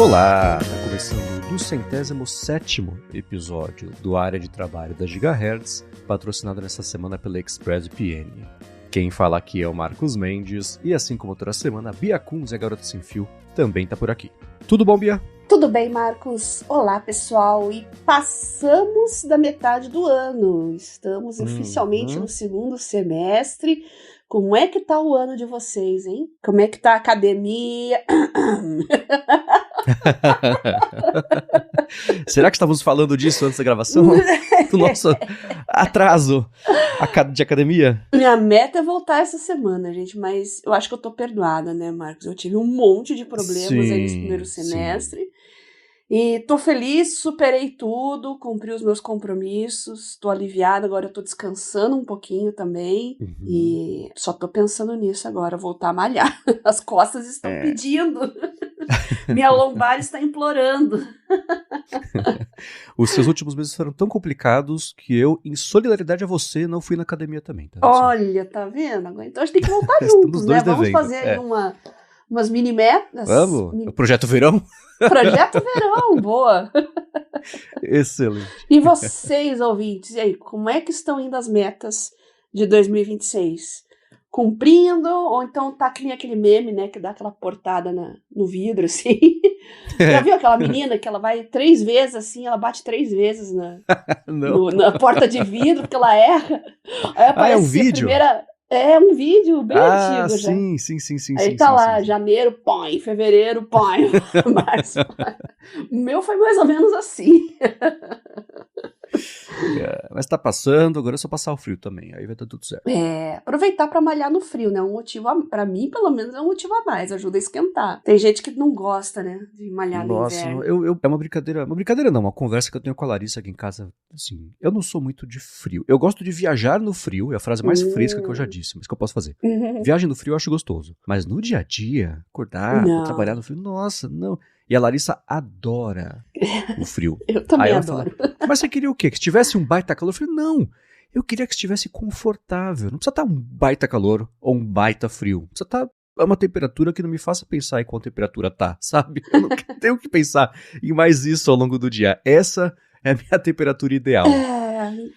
Olá, está começando o 107º episódio do Área de Trabalho da Gigahertz, patrocinado nessa semana pela ExpressVPN. Quem fala aqui é o Marcos Mendes, e assim como toda semana, a Bia Kunz e a Garota Sem Fio também tá por aqui. Tudo bom, Bia? Tudo bem, Marcos? Olá, pessoal, e passamos da metade do ano, estamos oficialmente no segundo semestre. Como é que tá o ano de vocês, hein? Como é que tá a academia? Será que estávamos falando disso antes da gravação? Do nosso atraso de academia? Minha meta é voltar essa semana, gente, mas eu acho que eu tô perdoada, né, Marcos? Eu tive um monte de problemas aí nesse primeiro semestre. E tô feliz, superei tudo, cumpri os meus compromissos, tô aliviada, agora eu tô descansando um pouquinho também. E só tô pensando nisso agora, voltar a malhar. As costas estão pedindo. Minha lombar está implorando. Os seus últimos meses foram tão complicados que eu, em solidariedade a você, não fui na academia também. Tá? Olha, tá vendo? Então a gente tem que voltar juntos, né? Vamos fazer aí umas mini metas. Vamos? O Projeto Verão? Projeto Verão, boa! Excelente. E vocês, ouvintes, e aí, como é que estão indo as metas de 2026? Cumprindo, ou então tá que nem aquele meme, né, que dá aquela portada no vidro, assim. Já viu aquela menina que ela vai 3 vezes, assim, ela bate 3 vezes na porta de vidro, porque ela erra. Aí aparece é um vídeo? É um vídeo bem antigo já. Sim. Aí tá lá, janeiro, põe, fevereiro, põe, março, põe. O meu foi mais ou menos assim. Mas tá passando, agora é só passar o frio também, aí vai dar tudo certo. Aproveitar pra malhar no frio, né? Um motivo, pra mim, pelo menos, é um motivo a mais, ajuda a esquentar. Tem gente que não gosta, né, de malhar no inverno. Nossa, é uma brincadeira não, uma conversa que eu tenho com a Larissa aqui em casa, assim, eu não sou muito de frio. Eu gosto de viajar no frio, é a frase mais fresca que eu já disse, mas que eu posso fazer. Viagem no frio eu acho gostoso, mas no dia a dia, acordar, trabalhar no frio, nossa, não. E a Larissa adora o frio. Eu também adoro. Fala, mas você queria o quê? Que tivesse um baita calor? Eu falei, não, eu queria que estivesse confortável. Não precisa estar um baita calor ou um baita frio. Precisa estar uma temperatura que não me faça pensar em qual temperatura tá, sabe? Eu não tenho que pensar em mais isso ao longo do dia. Essa é a minha temperatura ideal.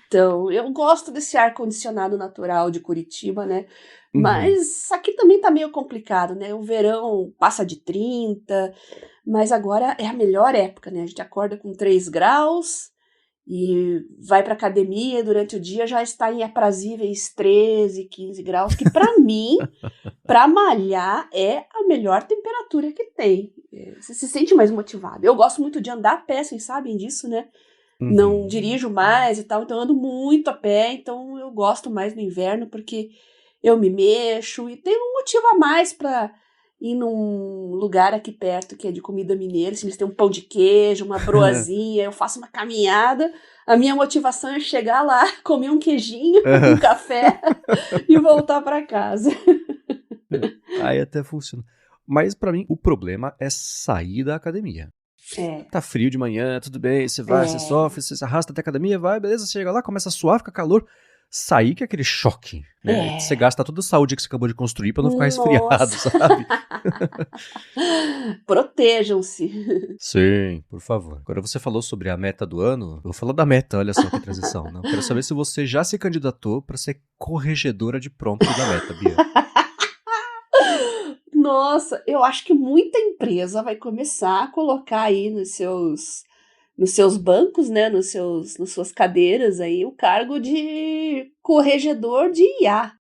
Então, eu gosto desse ar-condicionado natural de Curitiba, né? Mas aqui também tá meio complicado, né? O verão passa de 30, mas agora é a melhor época, né? A gente acorda com 3 graus e vai pra academia, durante o dia já está em aprazíveis 13, 15 graus, que pra mim, pra malhar, é a melhor temperatura que tem. Você se sente mais motivado. Eu gosto muito de andar a pé, vocês sabem disso, né? Não dirijo mais e tal, então eu ando muito a pé, então eu gosto mais no inverno porque eu me mexo e tem um motivo a mais pra ir num lugar aqui perto que é de comida mineira, se eles têm um pão de queijo, uma broazinha, eu faço uma caminhada, a minha motivação é chegar lá, comer um queijinho, um café e voltar pra casa. Aí até funciona. Mas pra mim o problema é sair da academia. Tá frio de manhã, tudo bem, você vai, você sofre, você se arrasta até a academia, vai, beleza, você chega lá, começa a suar, fica calor, sair que é aquele choque, né? Você gasta toda a saúde que você acabou de construir pra não ficar resfriado, sabe? Protejam-se. Sim, por favor. Agora você falou sobre a meta do ano, eu vou falar da meta, olha só que transição, né? Eu quero saber se você já se candidatou pra ser corregedora de prompt da meta, Bia. Nossa, eu acho que muita empresa vai começar a colocar aí nos seus bancos, né, nas suas cadeiras aí, o cargo de corregedor de IA.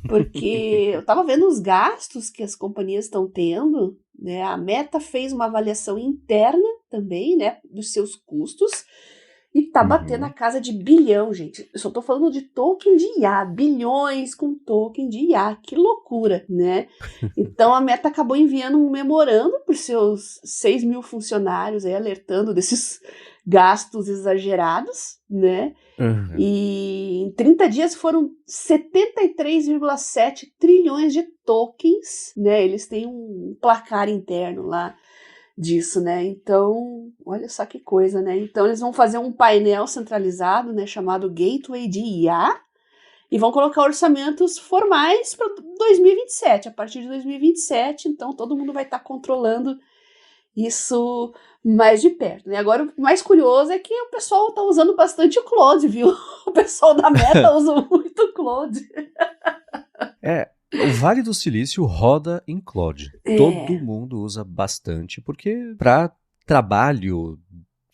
Porque eu estava vendo os gastos que as companhias estão tendo, né, a Meta fez uma avaliação interna também, né, dos seus custos, e tá batendo a casa de bilhão, gente. Eu só tô falando de token de IA, bilhões com token de IA, que loucura, né? Então a Meta acabou enviando um memorando para os seus 6 mil funcionários, aí, alertando desses gastos exagerados, né? E em 30 dias foram 73,7 trilhões de tokens, né? Eles têm um placar interno lá disso, né? Então, olha só que coisa, né? Então eles vão fazer um painel centralizado, né, chamado Gateway de IA, e vão colocar orçamentos formais para 2027, a partir de 2027, então todo mundo vai estar controlando isso mais de perto, né? Agora, o mais curioso é que o pessoal tá usando bastante o Claude, viu? O pessoal da Meta usa muito o Claude. O Vale do Silício roda em Claude. Todo mundo usa bastante, porque para trabalho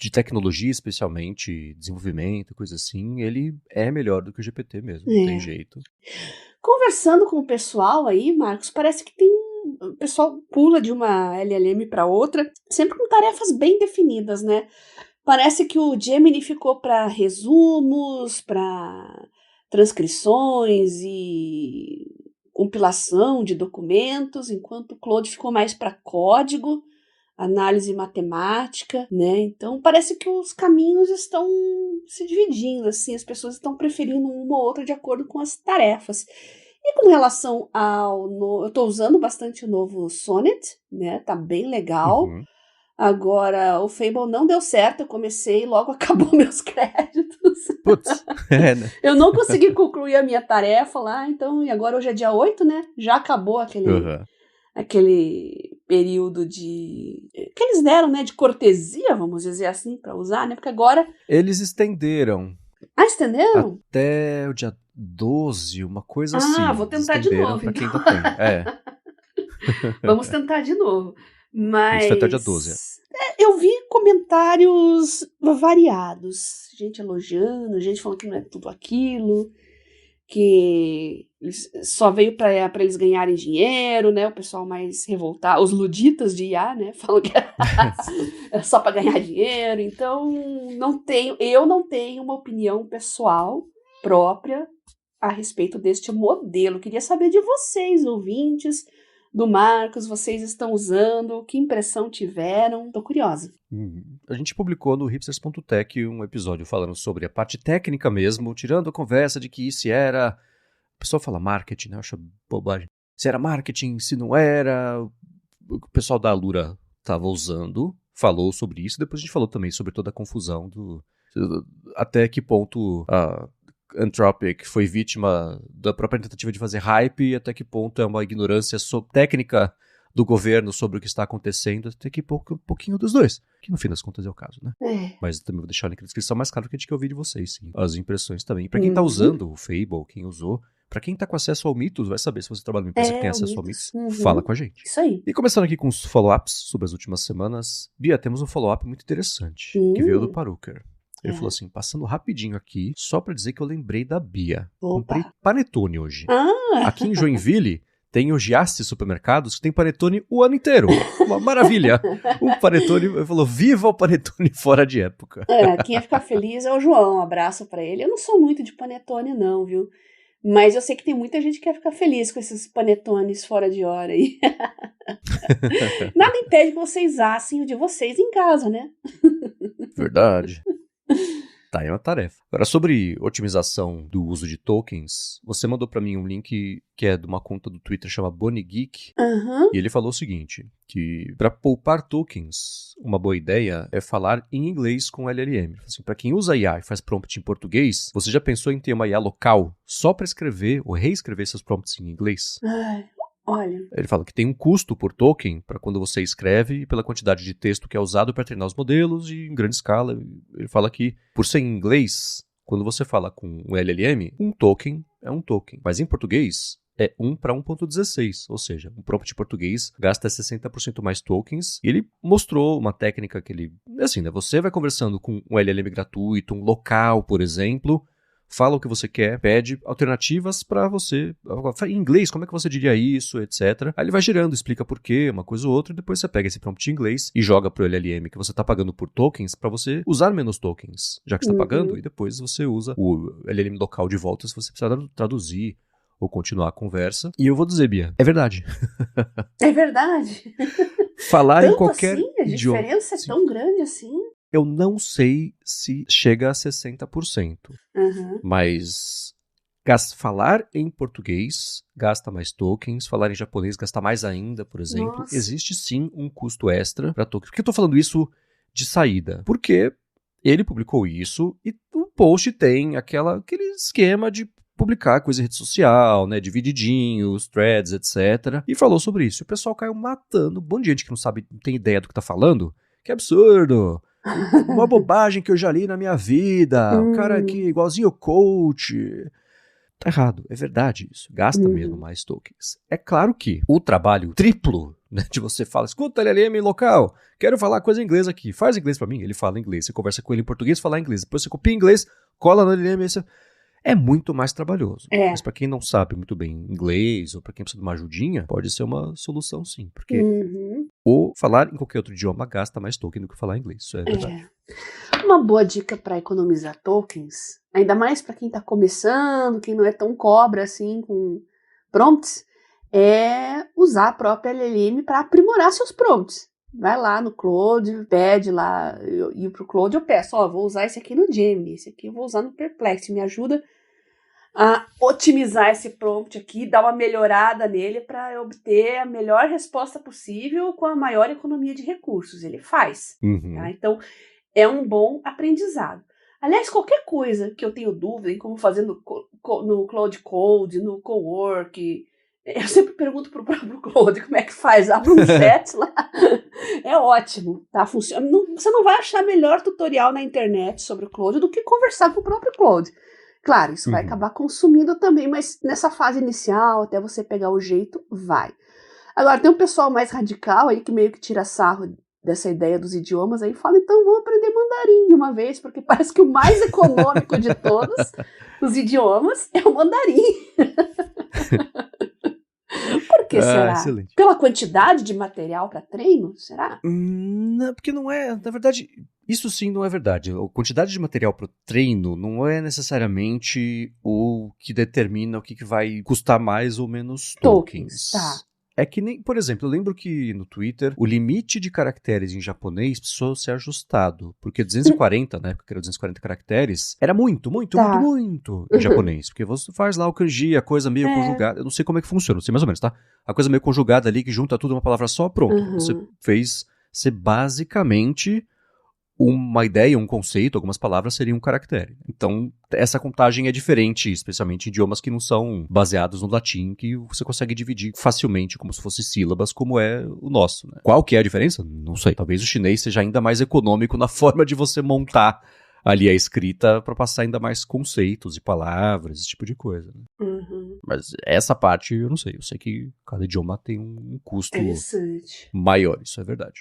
de tecnologia, especialmente desenvolvimento, coisa assim, ele é melhor do que o GPT mesmo, não tem jeito. Conversando com o pessoal aí, Marcos, parece que o pessoal pula de uma LLM para outra, sempre com tarefas bem definidas, né? Parece que o Gemini ficou para resumos, para transcrições e compilação de documentos, enquanto o Claude ficou mais para código, análise matemática, né? Então parece que os caminhos estão se dividindo, assim, as pessoas estão preferindo uma ou outra de acordo com as tarefas. E com relação eu estou usando bastante o novo Sonnet, né? Tá bem legal. Uhum. Agora, o Fable não deu certo, eu comecei e logo acabou meus créditos. Putz, né? Eu não consegui concluir a minha tarefa lá, então, e agora hoje é dia 8, né? Já acabou aquele período que eles deram, né, de cortesia, vamos dizer assim, para usar, né? Porque agora... Eles estenderam. Ah, estenderam? Até o dia 12, uma coisa assim. Ah, vou tentar de novo, pra quem então. ainda tem. Vamos tentar de novo. Mas... Isso foi até o dia 12. Eu vi comentários variados. Gente elogiando, gente falando que não é tudo aquilo, que só veio para eles ganharem dinheiro, né? O pessoal mais revoltado, os luditas de IA, né? Falam que é só para ganhar dinheiro. Então, eu não tenho uma opinião pessoal própria a respeito deste modelo. Queria saber de vocês, ouvintes, do Marcos, vocês estão usando, que impressão tiveram? Tô curiosa. A gente publicou no hipsters.tech um episódio falando sobre a parte técnica mesmo, tirando a conversa de que isso era... O pessoal fala marketing, né? Eu acho bobagem. Se era marketing, se não era... O pessoal da Alura estava usando, falou sobre isso. Depois a gente falou também sobre toda a confusão até que ponto a Anthropic foi vítima da própria tentativa de fazer hype e até que ponto é uma ignorância técnica do governo sobre o que está acontecendo, até que um pouquinho dos dois, que no fim das contas é o caso, né? Mas também vou deixar o link na descrição, mais claro que a gente quer ouvir de vocês, sim. As impressões também. Pra quem tá usando o Fable, quem usou, pra quem tá com acesso ao Mitos, vai saber se você trabalha numa empresa que tem acesso ao Mitos, fala com a gente. Isso aí. E começando aqui com os follow-ups sobre as últimas semanas, Bia, temos um follow-up muito interessante, que veio do Paruker. Ele falou assim, passando rapidinho aqui, só pra dizer que eu lembrei da Bia. Opa. Comprei panetone hoje. Aqui em Joinville, tem o Giasse Supermercados, que tem panetone o ano inteiro. Uma maravilha. O panetone, ele falou, viva o panetone fora de época. Quem ia ficar feliz é o João, um abraço pra ele. Eu não sou muito de panetone não, viu? Mas eu sei que tem muita gente que quer ficar feliz com esses panetones fora de hora aí. Nada impede que vocês assem o de vocês em casa, né? Verdade. Tá, é uma tarefa. Agora, sobre otimização do uso de tokens, você mandou pra mim um link que é de uma conta do Twitter chamada Bonnie Geek, e ele falou o seguinte, que para poupar tokens, uma boa ideia é falar em inglês com LLM. Assim, para quem usa IA e faz prompt em português, você já pensou em ter uma IA local só para escrever ou reescrever seus prompts em inglês? Olha. Ele fala que tem um custo por token para quando você escreve e pela quantidade de texto que é usado para treinar os modelos e em grande escala. Ele fala que, por ser em inglês, quando você fala com um LLM, um token é um token. Mas em português, é 1 para 1.16, ou seja, um prompt em português gasta 60% mais tokens. E ele mostrou uma técnica que ele... Assim, né? Você vai conversando com um LLM gratuito, um local, por exemplo... Fala o que você quer, pede alternativas para você. Em inglês, como é que você diria isso, etc. Aí ele vai gerando, explica por quê, uma coisa ou outra, e depois você pega esse prompt em inglês e joga pro LLM que você está pagando por tokens para você usar menos tokens, já que você está pagando, e depois você usa o LLM local de volta se você precisar traduzir ou continuar a conversa. E eu vou dizer, Bia, é verdade. É verdade? Falar tanto em qualquer assim? A diferença é tão grande assim? Eu não sei se chega a 60%, mas falar em português gasta mais tokens, falar em japonês gasta mais ainda, por exemplo. Nossa. Existe sim um custo extra para tokens. Por que eu tô falando isso de saída? Porque ele publicou isso e o post tem aquele esquema de publicar coisa em rede social, né, divididinhos, threads, etc. E falou sobre isso. O pessoal caiu matando, um monte de gente que não sabe, não tem ideia do que tá falando. Que absurdo! Uma bobagem que eu já li na minha vida. O cara aqui, igualzinho o coach. Tá errado, é verdade isso. Gasta mesmo mais tokens. É claro que o trabalho triplo, né, de você fala, escuta LLM local, quero falar coisa em inglês aqui, faz inglês pra mim, ele fala inglês. Você conversa com ele em português, fala inglês. Depois você copia em inglês, cola no LLM, é muito mais trabalhoso. Mas pra quem não sabe muito bem inglês, ou pra quem precisa de uma ajudinha, pode ser uma solução sim. Porque ou falar em qualquer outro idioma gasta mais token do que falar inglês. Isso é verdade. Uma boa dica para economizar tokens, ainda mais para quem está começando, quem não é tão cobra assim com prompts, é usar a própria LLM para aprimorar seus prompts. Vai lá no Claude, pede lá, e pro Claude eu peço, vou usar esse aqui no Gemini, esse aqui eu vou usar no Perplexity, me ajuda a otimizar esse prompt aqui, dar uma melhorada nele para eu obter a melhor resposta possível com a maior economia de recursos. Ele faz. Tá? Então, é um bom aprendizado. Aliás, qualquer coisa que eu tenho dúvida em como fazer no Claude Code, no Cowork, eu sempre pergunto pro próprio Claude como é que faz. Abre um chat lá. É ótimo, tá? Funciona. Você não vai achar melhor tutorial na internet sobre o Claude do que conversar com o próprio Claude. Claro, isso vai acabar consumindo também, mas nessa fase inicial, até você pegar o jeito, vai. Agora, tem um pessoal mais radical aí que meio que tira sarro dessa ideia dos idiomas aí, fala, então vamos aprender mandarim de uma vez, porque parece que o mais econômico de todos os idiomas é o mandarim. Por que será? Excelente. Pela quantidade de material para treino, será? Não, porque não é, na verdade, isso sim não é verdade. A quantidade de material para o treino não é necessariamente o que determina o que vai custar mais ou menos tokens. Tá. É que nem, por exemplo, eu lembro que no Twitter o limite de caracteres em japonês precisou ser ajustado, porque 240, na época que era 240 caracteres, era muito em japonês, porque você faz lá o kanji, a coisa meio conjugada, eu não sei como é que funciona, não sei mais ou menos, tá? A coisa meio conjugada ali que junta tudo numa palavra só, pronto. Você fez ser basicamente uma ideia, um conceito, algumas palavras seriam um caractere. Então, essa contagem é diferente, especialmente em idiomas que não são baseados no latim, que você consegue dividir facilmente, como se fosse sílabas, como é o nosso. Né? Qual que é a diferença? Não sei. Talvez o chinês seja ainda mais econômico na forma de você montar ali a escrita para passar ainda mais conceitos e palavras, esse tipo de coisa. Né? Mas essa parte eu não sei. Eu sei que cada idioma tem um custo maior, isso é verdade.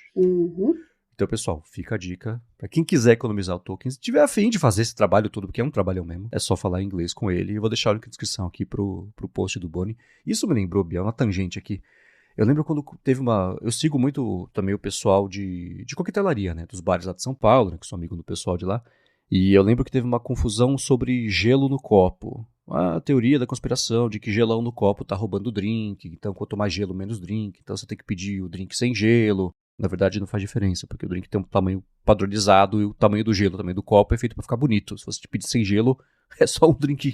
Então, pessoal, fica a dica. Pra quem quiser economizar o token, se tiver a fim de fazer esse trabalho todo, porque é um trabalhão mesmo, é só falar inglês com ele. Eu vou deixar o link na descrição aqui pro post do Boni. Isso me lembrou, Bia, uma tangente aqui. Eu lembro quando teve eu sigo muito também o pessoal de coquetelaria, né? Dos bares lá de São Paulo, né? Que sou amigo do pessoal de lá. E eu lembro que teve uma confusão sobre gelo no copo. A teoria da conspiração de que gelão no copo tá roubando o drink. Então, quanto mais gelo, menos drink. Então, você tem que pedir o drink sem gelo. Na verdade, não faz diferença, porque o drink tem um tamanho padronizado e o tamanho do gelo, o tamanho do copo é feito pra ficar bonito. Se você te pedir sem gelo, é só um drink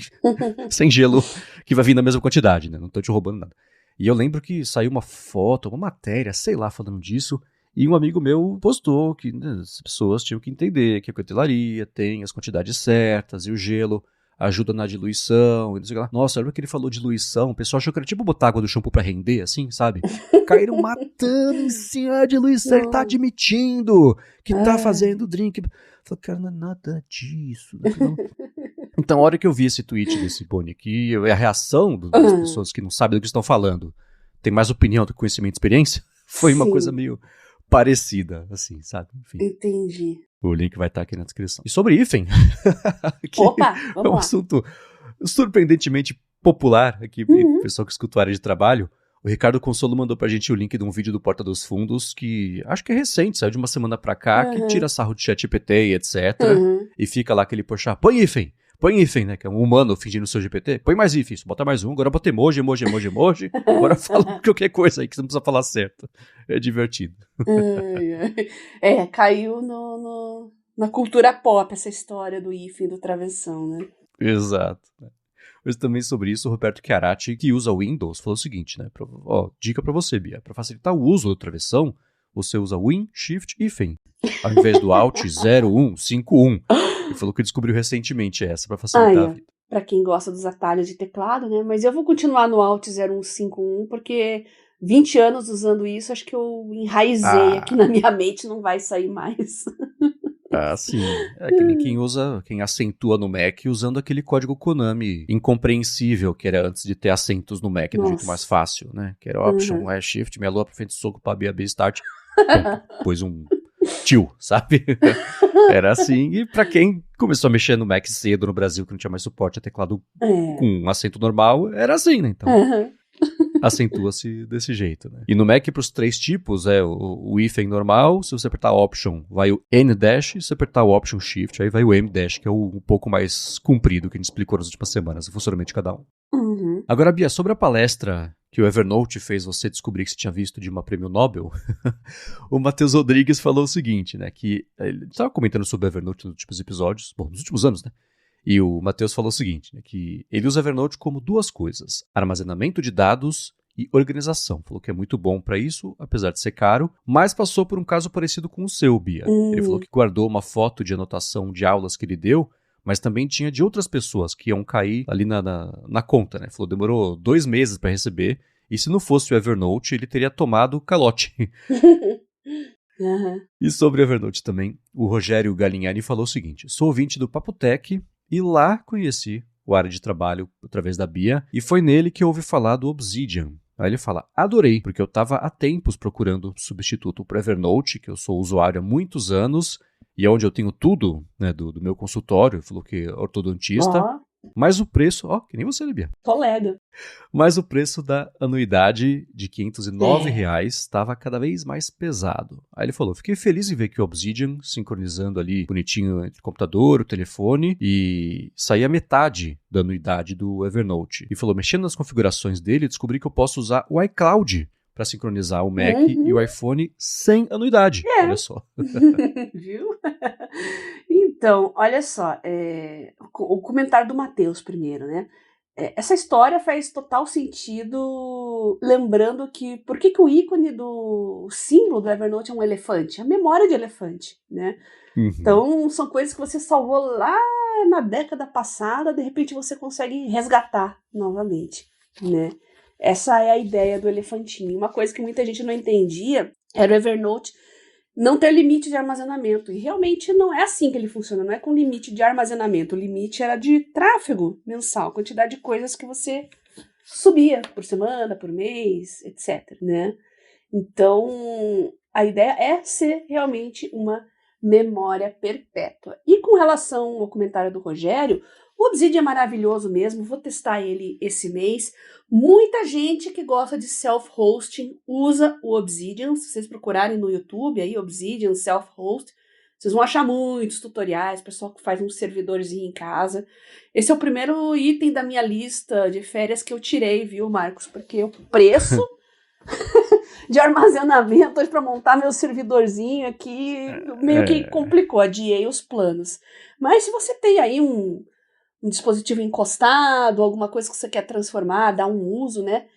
sem gelo que vai vir na mesma quantidade, né? Não tô te roubando nada. E eu lembro que saiu uma foto, uma matéria, sei lá, falando disso, e um amigo meu postou que as pessoas tinham que entender que a coquetelaria tem as quantidades certas e o gelo ajuda na diluição, e não sei o que lá. Nossa, lembra que ele falou diluição? O pessoal achou que era tipo botar água do shampoo pra render, assim, sabe? Caíram matando em cima da diluição, ele tá admitindo que tá fazendo drink. Eu falei, cara, não é nada disso. Não. Então, a hora que eu vi esse tweet desse Boni aqui, a reação das pessoas que não sabem do que estão falando, tem mais opinião do que conhecimento e experiência, foi uma coisa meio parecida, assim, sabe? Enfim. Entendi. O link vai estar aqui na descrição. E sobre hífen, que Opa, é um assunto surpreendentemente popular aqui para o pessoal que escuta a área de trabalho. O Ricardo Consolo mandou pra gente o link de um vídeo do Porta dos Fundos que acho que é recente, saiu de uma semana pra cá, que tira sarro de ChatGPT e etc. E fica lá aquele puxar, põe hífen, né, que é um humano fingindo ser o GPT. Põe mais hífen, bota mais um, agora bota emoji. Agora fala qualquer coisa aí que você não precisa falar certo. É divertido. Caiu na cultura pop essa história do hífen do travessão, né? Exato. Mas também sobre isso, o Roberto Chiarati, que usa o Windows, falou o seguinte, né? Dica pra você, Bia. Pra facilitar o uso do travessão, você usa Win, Shift e hífen, ao invés do Alt 0151. Ele falou que descobriu recentemente essa pra facilitar a vida. para quem gosta dos atalhos de teclado, né? Mas eu vou continuar no Alt 0151, porque 20 anos usando isso, acho que eu enraizei aqui na minha mente, não vai sair mais. Sim. É que nem quem acentua no Mac usando aquele código Konami incompreensível, que era antes de ter acentos no Mac, do jeito mais fácil, né? Que era Option, Shift, meia lua pra frente, soco, pra B, Start, depois um tio, sabe? Era assim, e pra quem começou a mexer no Mac cedo no Brasil, que não tinha mais suporte a teclado com um acento normal, era assim, né? Então, acentua-se desse jeito, né? E no Mac, pros 3 tipos, o hífen normal, se você apertar Option, vai o N-Dash, se você apertar o Option Shift, aí vai o M-Dash, que é um pouco mais comprido, que a gente explicou nas últimas semanas, o funcionamento de cada um. Agora, Bia, sobre a palestra que o Evernote fez você descobrir que você tinha visto de uma prêmio Nobel, o Matheus Rodrigues falou o seguinte, né, que ele estava comentando sobre o Evernote nos últimos episódios, nos últimos anos, né, e o Matheus falou o seguinte, né, que ele usa o Evernote como 2 coisas, armazenamento de dados e organização. Falou que é muito bom para isso, apesar de ser caro, mas passou por um caso parecido com o seu, Bia. Ele falou que guardou uma foto de anotação de aulas que ele deu, mas também tinha de outras pessoas que iam cair ali na conta, né? Falou, demorou 2 meses para receber, e se não fosse o Evernote, ele teria tomado calote. E sobre o Evernote também, o Rogério Galinhani falou o seguinte, sou ouvinte do Papotec e lá conheci o área de trabalho através da Bia, e foi nele que eu ouvi falar do Obsidian. Aí ele fala, adorei, porque eu estava há tempos procurando substituto para Evernote, que eu sou usuário há muitos anos, e é onde eu tenho tudo, né, do meu consultório, falou que é ortodontista, mas o preço, que nem você, Bia. Toledo. Mas o preço da anuidade de R$509 estava cada vez mais pesado. Aí ele falou, fiquei feliz em ver que o Obsidian, sincronizando ali bonitinho entre o computador, o telefone, e saía metade da anuidade do Evernote. E falou, mexendo nas configurações dele, descobri que eu posso usar o iCloud para sincronizar o Mac e o iPhone sem anuidade. Olha só. Viu? Então, olha só, o comentário do Matheus primeiro, né? Essa história faz total sentido, lembrando que por que o ícone do símbolo do Evernote é um elefante? A memória de elefante, né? Então, são coisas que você salvou lá na década passada, de repente você consegue resgatar novamente, né? Essa é a ideia do elefantinho. Uma coisa que muita gente não entendia era o Evernote não ter limite de armazenamento. E realmente não é assim que ele funciona, não é com limite de armazenamento. O limite era de tráfego mensal, quantidade de coisas que você subia por semana, por mês, etc. Né? Então, a ideia é ser realmente uma memória perpétua. E com relação ao comentário do Rogério, o Obsidian é maravilhoso mesmo, vou testar ele esse mês. Muita gente que gosta de self-hosting usa o Obsidian. Se vocês procurarem no YouTube, aí Obsidian self-host, vocês vão achar muitos tutoriais, pessoal que faz um servidorzinho em casa. Esse é o primeiro item da minha lista de férias que eu tirei, viu, Marcos? Porque o preço de armazenamento hoje para montar meu servidorzinho aqui meio que complicou, adiei os planos. Mas se você tem aí um dispositivo encostado, alguma coisa que você quer transformar, dar um uso, né?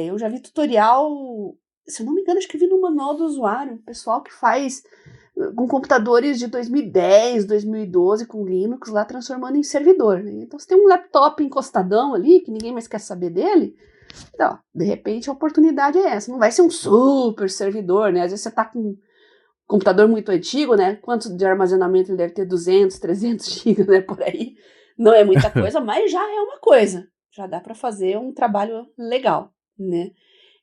Eu já vi tutorial, se eu não me engano, acho que vi no manual do usuário, pessoal que faz com computadores de 2010, 2012, com Linux lá, transformando em servidor, né? Então, você tem um laptop encostadão ali, que ninguém mais quer saber dele, então, de repente, a oportunidade é essa. Não vai ser um super servidor, né? Às vezes você tá com um computador muito antigo, né? Quanto de armazenamento ele deve ter? 200, 300 GB, né? Por aí. Não é muita coisa, mas já é uma coisa. Já dá para fazer um trabalho legal, né?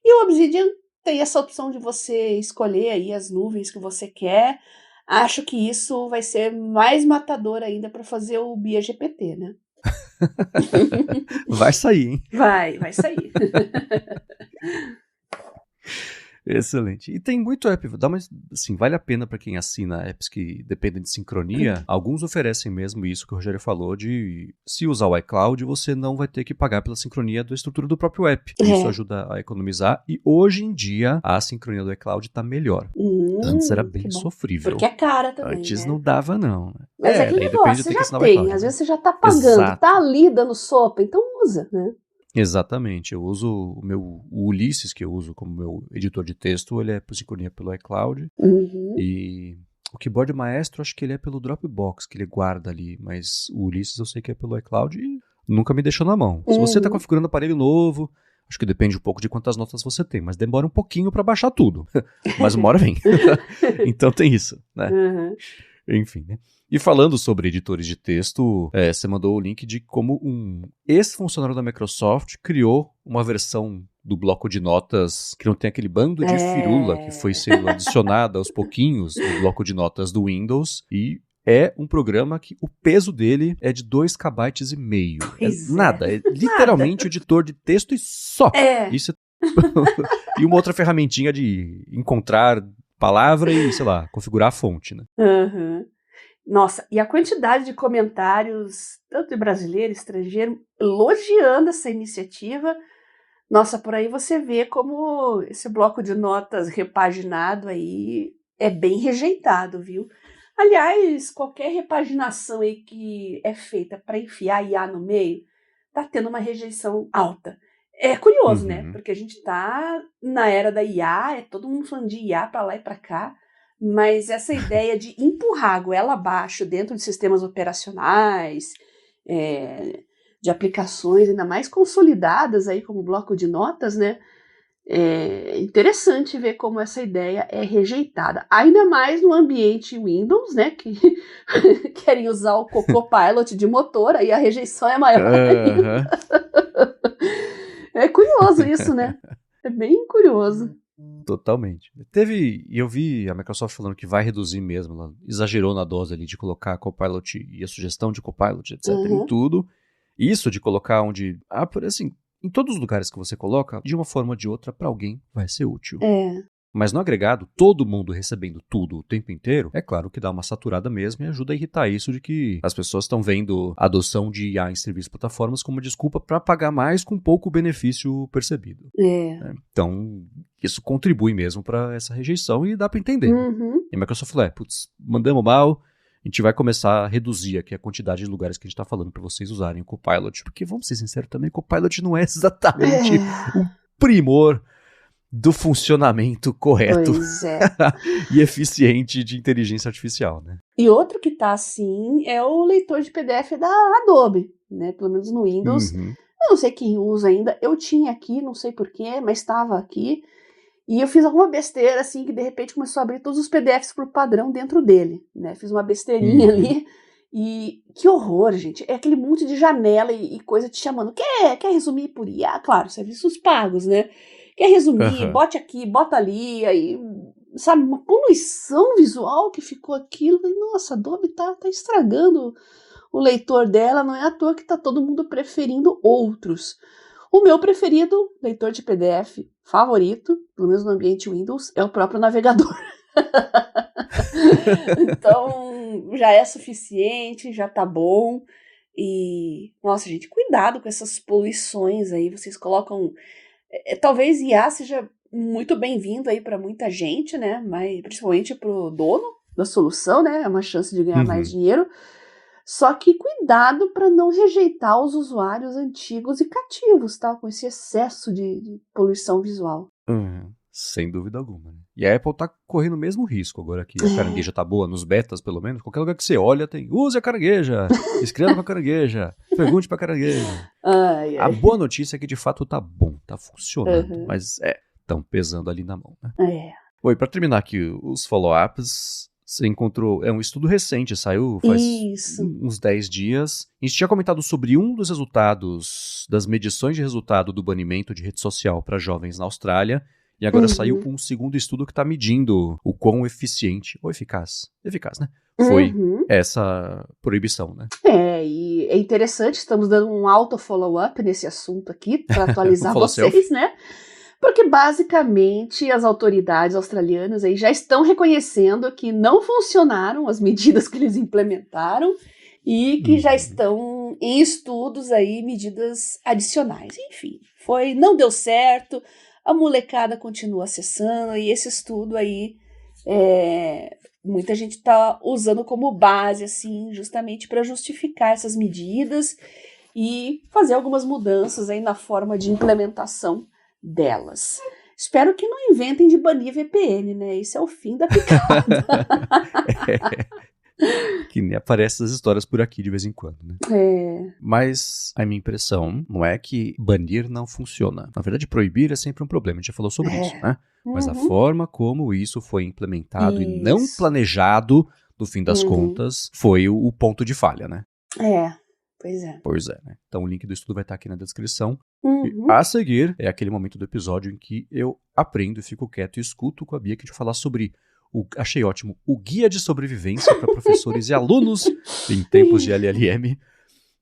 E o Obsidian tem essa opção de você escolher aí as nuvens que você quer. Acho que isso vai ser mais matador ainda para fazer o Bia GPT, né? Vai sair, hein? Vai sair. Excelente. E tem muito app, assim, vale a pena para quem assina apps que dependem de sincronia. Alguns oferecem mesmo isso que o Rogério falou, de se usar o iCloud, você não vai ter que pagar pela sincronia da estrutura do próprio app. Isso ajuda a economizar e hoje em dia a sincronia do iCloud tá melhor. Antes era bem sofrível. Porque é cara também, Antes né? não dava não. Né? Mas é aquele negócio, você já tem, às vezes você já tá pagando, Exato. Tá ali dando sopa, então usa, né? Exatamente, eu uso o Ulisses, que eu uso como meu editor de texto, ele é por sincronia pelo iCloud, e o Keyboard Maestro, acho que ele é pelo Dropbox, que ele guarda ali, mas o Ulisses eu sei que é pelo iCloud, e nunca me deixou na mão. Se você está configurando aparelho novo, acho que depende um pouco de quantas notas você tem, mas demora um pouquinho para baixar tudo. Mas uma hora vem. Então tem isso, né? Enfim, né? E falando sobre editores de texto, você mandou o link de como um ex-funcionário da Microsoft criou uma versão do bloco de notas que não tem aquele bando de firula que foi sendo adicionada aos pouquinhos no bloco de notas do Windows, e é um programa que o peso dele é de 2,5 KB. Nada, é literalmente o editor de texto e só. Isso e uma outra ferramentinha de encontrar palavra e, sei lá, configurar a fonte, né? Nossa, e a quantidade de comentários, tanto de brasileiro, estrangeiro, elogiando essa iniciativa. Nossa, por aí você vê como esse bloco de notas repaginado aí é bem rejeitado, viu? Aliás, qualquer repaginação aí que é feita para enfiar IA no meio, tá tendo uma rejeição alta. É curioso, né? Porque a gente tá na era da IA, é todo mundo falando de IA para lá e para cá, mas essa ideia de empurrar a goela abaixo dentro de sistemas operacionais, de aplicações ainda mais consolidadas aí como bloco de notas, né? É interessante ver como essa ideia é rejeitada, ainda mais no ambiente Windows, né? Que querem usar o Copilot de motor, aí a rejeição é maior ainda. É curioso isso, né? É bem curioso. Totalmente. Eu vi a Microsoft falando que vai reduzir mesmo, ela exagerou na dose ali de colocar Copilot e a sugestão de Copilot, etc. em tudo. Isso de colocar onde, assim, em todos os lugares que você coloca, de uma forma ou de outra, para alguém vai ser útil. Mas no agregado, todo mundo recebendo tudo o tempo inteiro, é claro que dá uma saturada mesmo e ajuda a irritar isso de que as pessoas estão vendo a adoção de IA em serviços e plataformas como desculpa para pagar mais com pouco benefício percebido. Então, isso contribui mesmo para essa rejeição e dá para entender. E a Microsoft falou, mandamos mal, a gente vai começar a reduzir aqui a quantidade de lugares que a gente está falando para vocês usarem o Copilot, porque, vamos ser sinceros também, o Copilot não é exatamente um primor do funcionamento correto e eficiente de inteligência artificial, né? E outro que tá assim é o leitor de PDF da Adobe, né? Pelo menos no Windows. Eu não sei quem usa ainda. Eu tinha aqui, não sei porquê, mas estava aqui. E eu fiz alguma besteira, assim, que de repente começou a abrir todos os PDFs por padrão dentro dele, né? Fiz uma besteirinha ali. E que horror, gente. É aquele monte de janela e coisa te chamando. Quer resumir por IA? Claro, serviços pagos, né? Quer resumir, bote aqui, bota ali, aí, sabe, uma poluição visual que ficou aquilo. E, nossa, a Adobe tá estragando o leitor dela, não é à toa que tá todo mundo preferindo outros. O meu preferido, leitor de PDF favorito, pelo menos no ambiente Windows, é o próprio navegador. Então, já é suficiente, já tá bom. E, nossa, gente, cuidado com essas poluições aí, vocês colocam... talvez IA seja muito bem-vindo aí para muita gente, né? Mas principalmente pro dono da solução, né? É uma chance de ganhar mais dinheiro. Só que cuidado para não rejeitar os usuários antigos e cativos, tá? Com esse excesso de poluição visual. Sem dúvida alguma. E a Apple tá correndo o mesmo risco agora que a carangueja tá boa, nos betas pelo menos. Qualquer lugar que você olha tem, use a carangueja, escreva com a carangueja, pergunte pra carangueja. A boa notícia é que de fato tá bom, tá funcionando, mas tão pesando ali na mão, né? Oi, pra terminar aqui os follow-ups, você encontrou, é um estudo recente, saiu faz uns 10 dias. A gente tinha comentado sobre um dos resultados das medições de resultado do banimento de rede social para jovens na Austrália. E agora saiu um segundo estudo que está medindo o quão eficiente, ou eficaz, né? Foi essa proibição, né? E é interessante, estamos dando um auto follow-up nesse assunto aqui, para atualizar vocês, né? Porque basicamente as autoridades australianas aí já estão reconhecendo que não funcionaram as medidas que eles implementaram e que já estão em estudos aí medidas adicionais. Enfim, não deu certo. A molecada continua acessando e esse estudo aí, muita gente está usando como base, assim, justamente para justificar essas medidas e fazer algumas mudanças aí na forma de implementação delas. Espero que não inventem de banir VPN, né? Isso é o fim da picada. Que nem aparecem as histórias por aqui de vez em quando, né? Mas a minha impressão não é que banir não funciona. Na verdade, proibir é sempre um problema. A gente já falou sobre isso, né? Mas a forma como isso foi implementado e não planejado, no fim das contas, foi o ponto de falha, né? Pois é. Pois é, né? Então o link do estudo vai estar aqui na descrição. E a seguir é aquele momento do episódio em que eu aprendo e fico quieto e escuto com a Bia que a gente vai falar sobre, achei ótimo, o guia de sobrevivência para professores e alunos em tempos de LLM.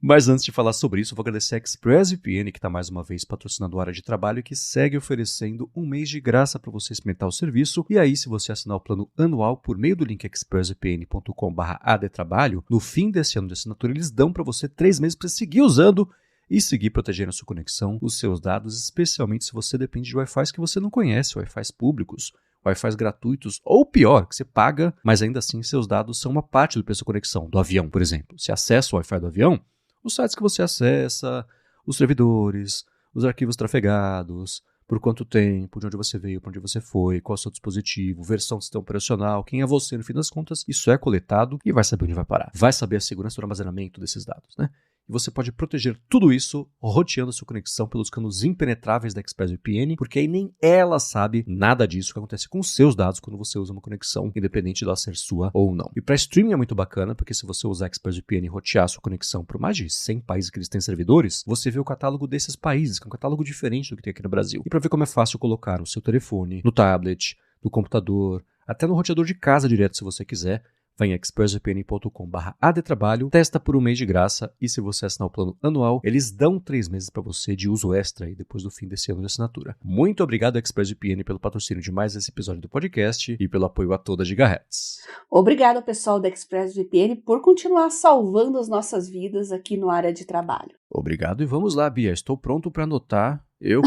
Mas antes de falar sobre isso, eu vou agradecer a ExpressVPN, que está mais uma vez patrocinando a área de trabalho e que segue oferecendo um mês de graça para você experimentar o serviço. E aí, se você assinar o plano anual por meio do link expressvpn.com/adtrabalho, no fim desse ano de assinatura, eles dão para você 3 meses para seguir usando e seguir protegendo a sua conexão, os seus dados, especialmente se você depende de Wi-Fi que você não conhece, Wi-Fi públicos, Wi-Fi gratuitos, ou pior, que você paga, mas ainda assim seus dados são uma parte do preço da conexão, do avião, por exemplo. Você acessa o Wi-Fi do avião, os sites que você acessa, os servidores, os arquivos trafegados, por quanto tempo, de onde você veio, para onde você foi, qual é o seu dispositivo, versão do sistema operacional, quem é você, no fim das contas, isso é coletado e vai saber onde vai parar. Vai saber a segurança do armazenamento desses dados, né? E você pode proteger tudo isso roteando a sua conexão pelos canos impenetráveis da ExpressVPN, porque aí nem ela sabe nada disso que acontece com os seus dados quando você usa uma conexão, independente dela ser sua ou não. E para streaming é muito bacana, porque se você usar a ExpressVPN e rotear a sua conexão por mais de 100 países que eles têm servidores, você vê o catálogo desses países, que é um catálogo diferente do que tem aqui no Brasil. E para ver como é fácil colocar no seu telefone, no tablet, no computador, até no roteador de casa direto se você quiser, vai em expressvpn.com/adtrabalho, testa por um mês de graça e se você assinar o plano anual, eles dão 3 meses para você de uso extra aí depois do fim desse ano de assinatura. Muito obrigado, ExpressVPN, pelo patrocínio de mais esse episódio do podcast e pelo apoio a toda Gigahertz. Obrigado, pessoal da ExpressVPN, por continuar salvando as nossas vidas aqui no área de trabalho. Obrigado e vamos lá, Bia. Estou pronto para anotar. Eu,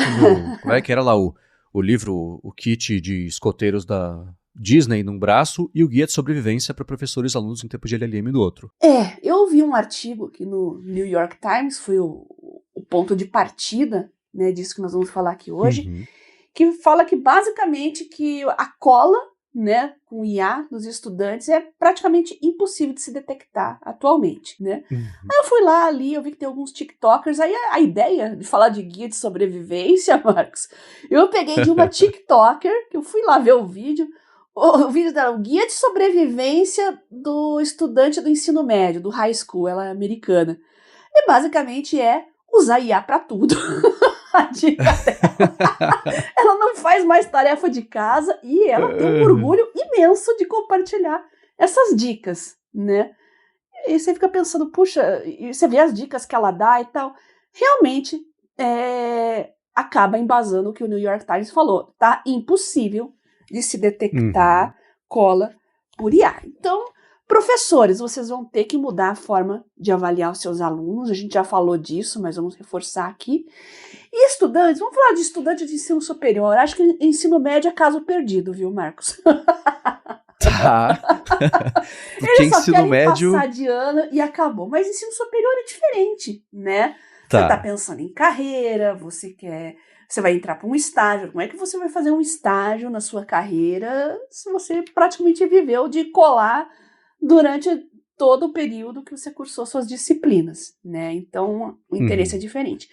como é que era lá o livro, o kit de escoteiros da Disney num braço e o guia de sobrevivência para professores e alunos em tempo de LLM no outro. Eu vi um artigo aqui no New York Times, foi o ponto de partida, né, disso que nós vamos falar aqui hoje, que fala que basicamente que a cola, né, com IA dos estudantes é praticamente impossível de se detectar atualmente, né? Aí eu fui lá ali, eu vi que tem alguns TikTokers, aí a ideia de falar de guia de sobrevivência, Marcos, eu peguei de uma TikToker, que eu fui lá ver o vídeo dela, o guia de sobrevivência do estudante do ensino médio, do high school, ela é americana. E basicamente é usar IA pra tudo. A dica dela. Ela não faz mais tarefa de casa e ela tem um orgulho imenso de compartilhar essas dicas, né? E você fica pensando, puxa, e você vê as dicas que ela dá e tal. Realmente acaba embasando o que o New York Times falou. Tá impossível de se detectar cola por IA. Então, professores, vocês vão ter que mudar a forma de avaliar os seus alunos. A gente já falou disso, mas vamos reforçar aqui. E estudantes, vamos falar de estudante de ensino superior. Acho que ensino médio é caso perdido, viu, Marcos? Tá. Porque eles só ensino médio passar de ano e acabou. Mas ensino superior é diferente, né? Tá. Você tá pensando em carreira, você vai entrar para um estágio. Como é que você vai fazer um estágio na sua carreira se você praticamente viveu de colar durante todo o período que você cursou suas disciplinas, né? Então, o interesse é diferente.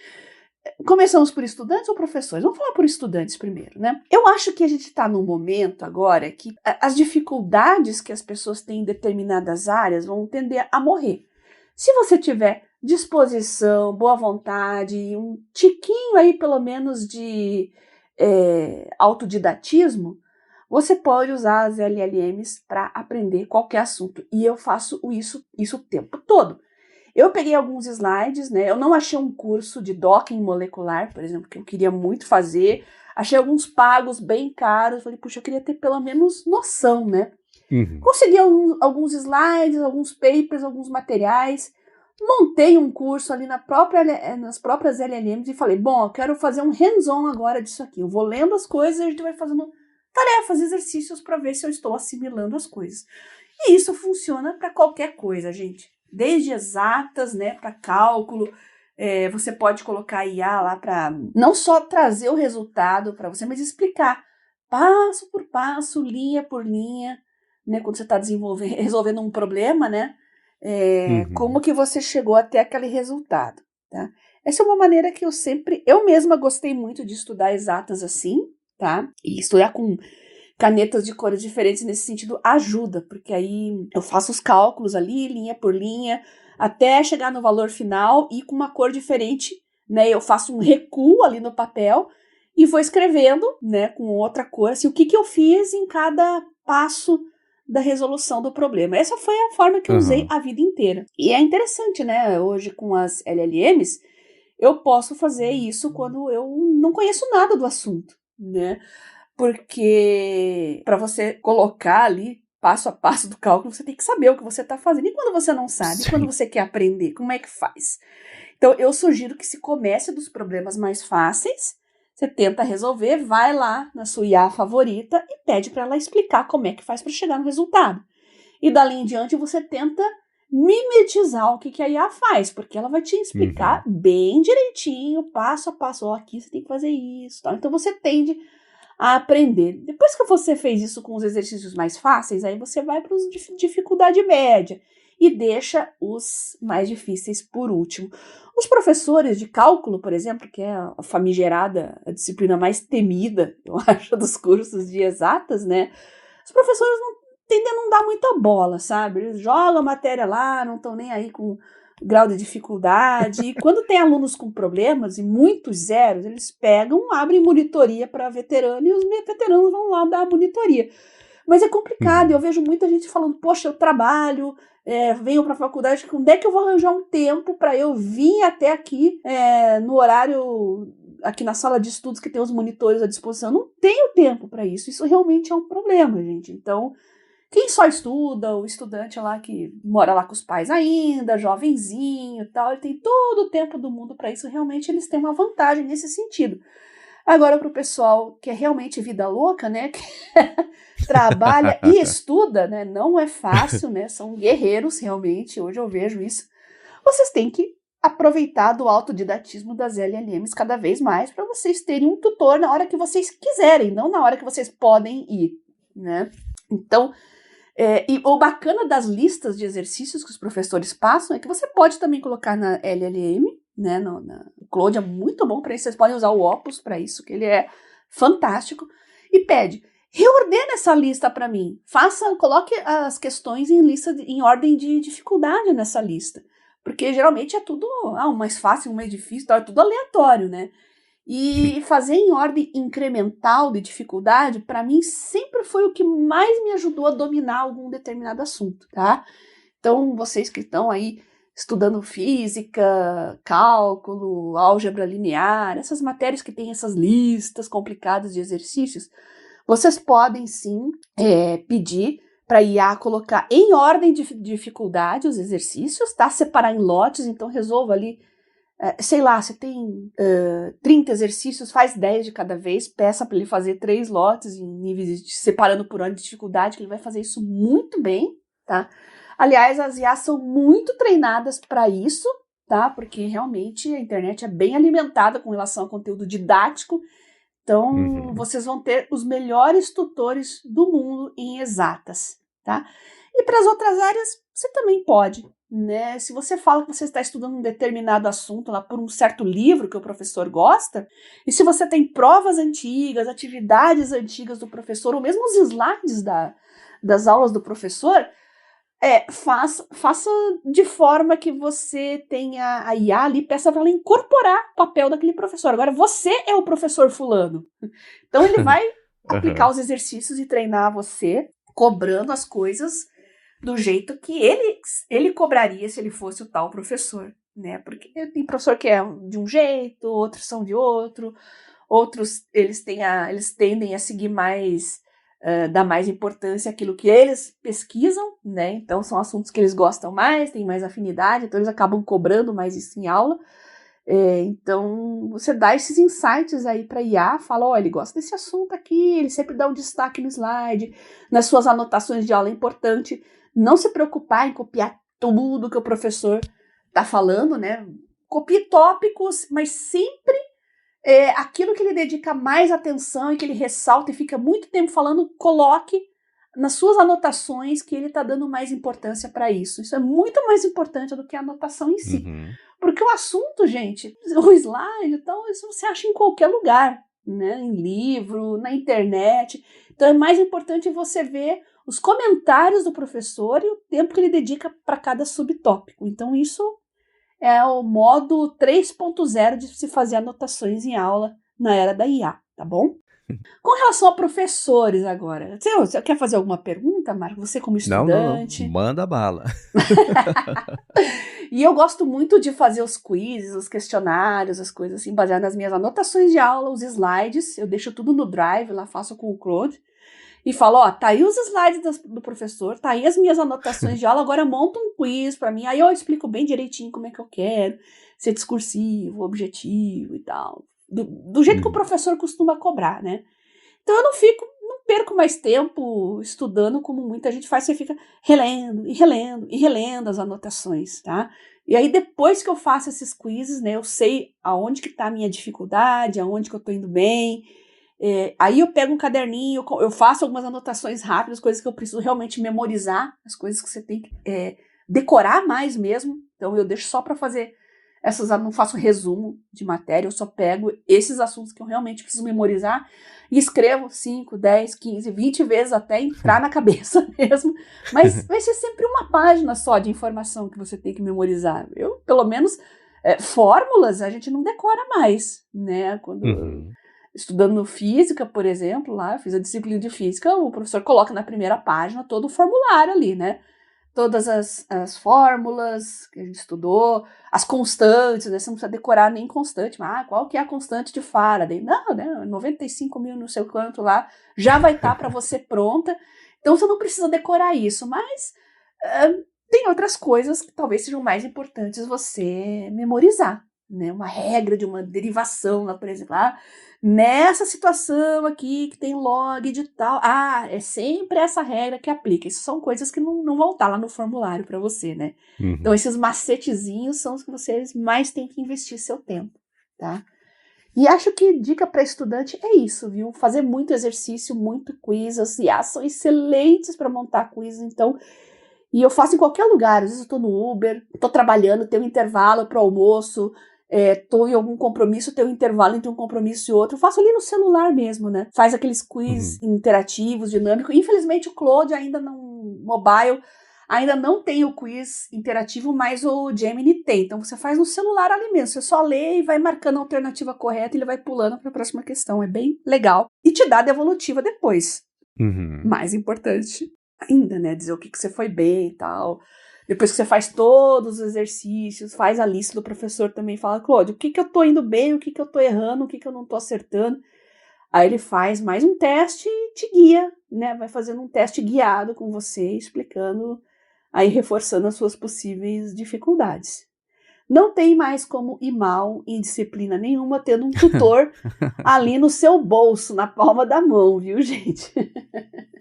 Começamos por estudantes ou professores? Vamos falar por estudantes primeiro, né? Eu acho que a gente está num momento agora que as dificuldades que as pessoas têm em determinadas áreas vão tender a morrer. Se você tiver disposição, boa vontade, um tiquinho aí pelo menos de autodidatismo, você pode usar as LLMs para aprender qualquer assunto. E eu faço isso o tempo todo. Eu peguei alguns slides, né? Eu não achei um curso de docking molecular, por exemplo, que eu queria muito fazer. Achei alguns pagos bem caros. Falei, puxa, eu queria ter pelo menos noção, né? Consegui alguns slides, alguns papers, alguns materiais. Montei um curso ali nas próprias LLMs e falei, bom, eu quero fazer um hands-on agora disso aqui. Eu vou lendo as coisas e a gente vai fazendo tarefas, exercícios para ver se eu estou assimilando as coisas. E isso funciona para qualquer coisa, gente. Desde exatas, né, para cálculo, você pode colocar IA lá para não só trazer o resultado para você, mas explicar passo por passo, linha por linha, né, quando você está resolvendo um problema, né, como que você chegou até aquele resultado, tá? Essa é uma maneira que eu mesma gostei muito de estudar exatas assim, tá? E estudar com canetas de cores diferentes nesse sentido ajuda, porque aí eu faço os cálculos ali, linha por linha, até chegar no valor final e com uma cor diferente, né? Eu faço um recuo ali no papel e vou escrevendo, né, com outra cor, assim, o que eu fiz em cada passo da resolução do problema. Essa foi a forma que eu usei a vida inteira. E é interessante, né? Hoje com as LLMs, eu posso fazer isso quando eu não conheço nada do assunto, né? Porque para você colocar ali passo a passo do cálculo, você tem que saber o que você está fazendo. E quando você não sabe, quando você quer aprender, como é que faz? Então, eu sugiro que se comece dos problemas mais fáceis, você tenta resolver, vai lá na sua IA favorita e pede para ela explicar como é que faz para chegar no resultado. E dali em diante você tenta mimetizar o que a IA faz, porque ela vai te explicar bem direitinho, passo a passo, ó, aqui você tem que fazer isso, tal. Então você tende a aprender. Depois que você fez isso com os exercícios mais fáceis, aí você vai para os de dificuldade média e deixa os mais difíceis por último. Os professores de cálculo, por exemplo, que é a famigerada, a disciplina mais temida, eu acho, dos cursos de exatas, né? Os professores tendem a não dar muita bola, sabe? Eles jogam a matéria lá, não estão nem aí com grau de dificuldade. E quando tem alunos com problemas e muitos zeros, eles pegam, abrem monitoria para veterano e os veteranos vão lá dar a monitoria. Mas é complicado, eu vejo muita gente falando, poxa, eu trabalho, venho para a faculdade, onde é que eu vou arranjar um tempo para eu vir até aqui no horário, aqui na sala de estudos que tem os monitores à disposição? Não tenho tempo para isso, isso realmente é um problema, gente. Então, quem só estuda, o estudante lá que mora lá com os pais ainda, jovenzinho e tal, ele tem todo o tempo do mundo para isso, realmente eles têm uma vantagem nesse sentido. Agora, para o pessoal que é realmente vida louca, né, que trabalha e estuda, né, não é fácil, né, são guerreiros realmente, hoje eu vejo isso, vocês têm que aproveitar do autodidatismo das LLMs cada vez mais para vocês terem um tutor na hora que vocês quiserem, não na hora que vocês podem ir, né. Então, e o bacana das listas de exercícios que os professores passam é que você pode também colocar na LLM, né, o Claude é muito bom para isso, vocês podem usar o Opus para isso, que ele é fantástico, e pede, reordena essa lista para mim, coloque as questões em ordem de dificuldade nessa lista, porque geralmente é tudo um mais fácil, um mais difícil, é tudo aleatório, né? E fazer em ordem incremental de dificuldade, para mim, sempre foi o que mais me ajudou a dominar algum determinado assunto, tá? Então, vocês que estão aí estudando física, cálculo, álgebra linear, essas matérias que têm essas listas complicadas de exercícios, vocês podem sim pedir para a IA colocar em ordem de dificuldade os exercícios, tá? Separar em lotes, então resolva ali, sei lá, você tem 30 exercícios, faz 10 de cada vez, peça para ele fazer 3 lotes em níveis, separando por ordem de dificuldade, que ele vai fazer isso muito bem, tá? Aliás, as IAs são muito treinadas para isso, tá? Porque realmente a internet é bem alimentada com relação ao conteúdo didático, então vocês vão ter os melhores tutores do mundo em exatas, tá? E para as outras áreas, você também pode, né? Se você fala que você está estudando um determinado assunto lá por um certo livro que o professor gosta, e se você tem provas antigas, atividades antigas do professor, ou mesmo os slides das aulas do professor, faça de forma que você tenha a IA ali, peça para ela incorporar o papel daquele professor. Agora, você é o professor fulano. Então, ele vai aplicar os exercícios e treinar você, cobrando as coisas do jeito que ele cobraria se ele fosse o tal professor, né? Porque tem professor que é de um jeito, outros são de outro, outros eles tendem a seguir mais, dar mais importância àquilo que eles pesquisam, né? Então são assuntos que eles gostam mais, têm mais afinidade, então eles acabam cobrando mais isso em aula. Então você dá esses insights aí para IA, fala, olha, ele gosta desse assunto aqui, ele sempre dá um destaque no slide, nas suas anotações de aula é importante não se preocupar em copiar tudo que o professor está falando, né? Copie tópicos, mas sempre aquilo que ele dedica mais atenção e que ele ressalta e fica muito tempo falando, coloque nas suas anotações que ele está dando mais importância para isso. Isso é muito mais importante do que a anotação em si. Porque o assunto, gente, o slide, então, isso você acha em qualquer lugar, né? Em livro, na internet. Então é mais importante você ver os comentários do professor e o tempo que ele dedica para cada subtópico. Então isso é o modo 3.0 de se fazer anotações em aula na era da IA, tá bom? Com relação a professores agora, você quer fazer alguma pergunta, Marco? Você como estudante? Não. Manda bala. E eu gosto muito de fazer os quizzes, os questionários, as coisas assim, baseadas nas minhas anotações de aula, os slides, eu deixo tudo no Drive, lá faço com o Claude, e falo, ó, tá aí os slides do professor, tá aí as minhas anotações de aula, agora monta um quiz pra mim, aí eu explico bem direitinho como é que eu quero, ser discursivo, objetivo e tal, do jeito que o professor costuma cobrar, né? Então eu não perco mais tempo estudando como muita gente faz, você fica relendo e relendo e relendo as anotações, tá? E aí depois que eu faço esses quizzes, né, eu sei aonde que tá a minha dificuldade, aonde que eu tô indo bem, aí eu pego um caderninho, eu faço algumas anotações rápidas, coisas que eu preciso realmente memorizar, as coisas que você tem que decorar mais mesmo, então eu deixo só para fazer essas, não faço resumo de matéria, eu só pego esses assuntos que eu realmente preciso memorizar e escrevo 5, 10, 15, 20 vezes até entrar na cabeça mesmo, mas vai ser sempre uma página só de informação que você tem que memorizar. Eu, pelo menos, fórmulas a gente não decora mais, né? Quando estudando física, por exemplo, lá eu fiz a disciplina de física, o professor coloca na primeira página todo o formulário ali, né? Todas as fórmulas que a gente estudou, as constantes, né? Você não precisa decorar nem constante, mas qual que é a constante de Faraday? Não, né? 95 mil não sei quanto lá, já vai estar para você pronta. Então você não precisa decorar isso, mas tem outras coisas que talvez sejam mais importantes você memorizar, né? Uma regra de uma derivação, lá, por exemplo, nessa situação aqui que tem log de tal, é sempre essa regra que aplica. Isso são coisas que não vão estar lá no formulário para você, né? Então esses macetezinhos são os que vocês mais têm que investir seu tempo, tá? E acho que dica para estudante é isso, viu? Fazer muito exercício, muito quiz, as IAs são excelentes para montar quiz, então. E eu faço em qualquer lugar, às vezes eu tô no Uber, tô trabalhando, tem um intervalo para almoço, tô em algum compromisso, tem um intervalo entre um compromisso e outro, eu faço ali no celular mesmo, né? Faz aqueles quiz interativos, dinâmicos. Infelizmente o Claude ainda não, mobile, ainda não tem o quiz interativo, mas o Gemini tem. Então você faz no celular ali mesmo, você só lê e vai marcando a alternativa correta e ele vai pulando para a próxima questão. É bem legal. E te dá a devolutiva depois. Mais importante ainda, né? Dizer o que você foi bem e tal. Depois que você faz todos os exercícios, faz a lista do professor também, fala, Claude, o que eu tô indo bem, o que eu tô errando, o que eu não tô acertando. Aí ele faz mais um teste e te guia, né? Vai fazendo um teste guiado com você, explicando, aí reforçando as suas possíveis dificuldades. Não tem mais como ir mal em disciplina nenhuma tendo um tutor ali no seu bolso, na palma da mão, viu, gente?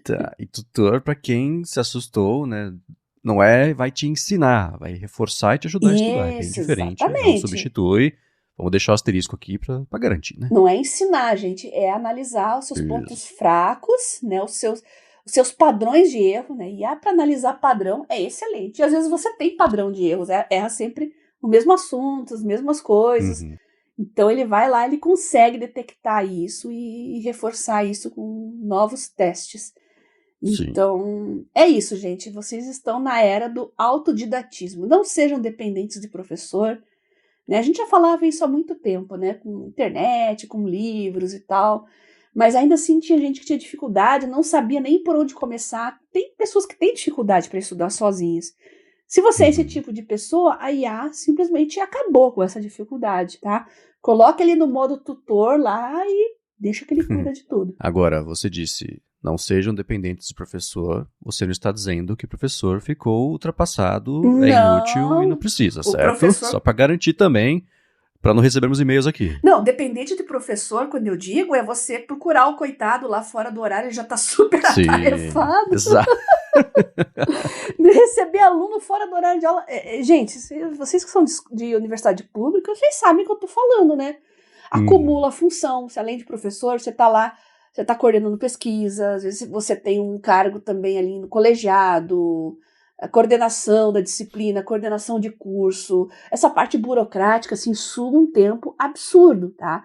Tá, e tutor, pra quem se assustou, né? Não vai te ensinar, vai reforçar e te ajudar a estudar. É bem diferente, exatamente. Não substitui. Vamos deixar o asterisco aqui pra garantir, né? Não é ensinar, gente, é analisar os seus pontos fracos, né? Os seus padrões de erro, né? E para analisar padrão é excelente. E às vezes você tem padrão de erros, erra sempre o mesmo assunto, as mesmas coisas. Então ele vai lá, ele consegue detectar isso e reforçar isso com novos testes. Então, é isso, gente. Vocês estão na era do autodidatismo. Não sejam dependentes de professor, né? A gente já falava isso há muito tempo, né? Com internet, com livros e tal. Mas ainda assim tinha gente que tinha dificuldade, não sabia nem por onde começar. Tem pessoas que têm dificuldade para estudar sozinhas. Se você é esse tipo de pessoa, a IA simplesmente acabou com essa dificuldade, tá? Coloca ele no modo tutor lá e deixa que ele cuida de tudo. Agora, você disse, não sejam dependentes do professor. Você não está dizendo que o professor ficou ultrapassado, é inútil e não precisa, certo? Só para garantir também, para não recebermos e-mails aqui. Não, dependente de professor, quando eu digo, é você procurar o coitado lá fora do horário, ele já tá super atarefado. Exato. Receber aluno fora do horário de aula. Gente, vocês que são de universidade pública, vocês sabem o que eu tô falando, né? Acumula a função. Se além de professor, você tá lá você está coordenando pesquisa, às vezes você tem um cargo também ali no colegiado, a coordenação da disciplina, coordenação de curso, essa parte burocrática, assim, suga um tempo absurdo, tá?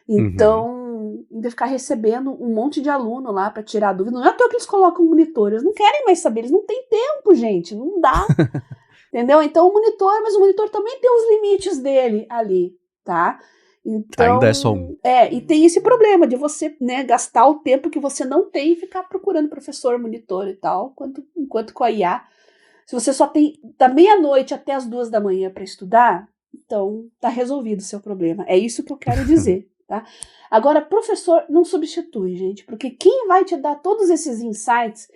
Então, ainda ficar recebendo um monte de aluno lá para tirar dúvida, não é à toa que eles colocam monitor, eles não querem mais saber, eles não têm tempo, gente, não dá, entendeu? Então, mas o monitor também tem os limites dele ali, tá? Então, ainda é só um. E tem esse problema de você, né, gastar o tempo que você não tem e ficar procurando professor, monitor e tal, enquanto com a IA, se você só tem da meia-noite até as 2 da manhã para estudar, então tá resolvido o seu problema. É isso que eu quero dizer, tá? Agora, professor não substitui, gente, porque quem vai te dar todos esses insights,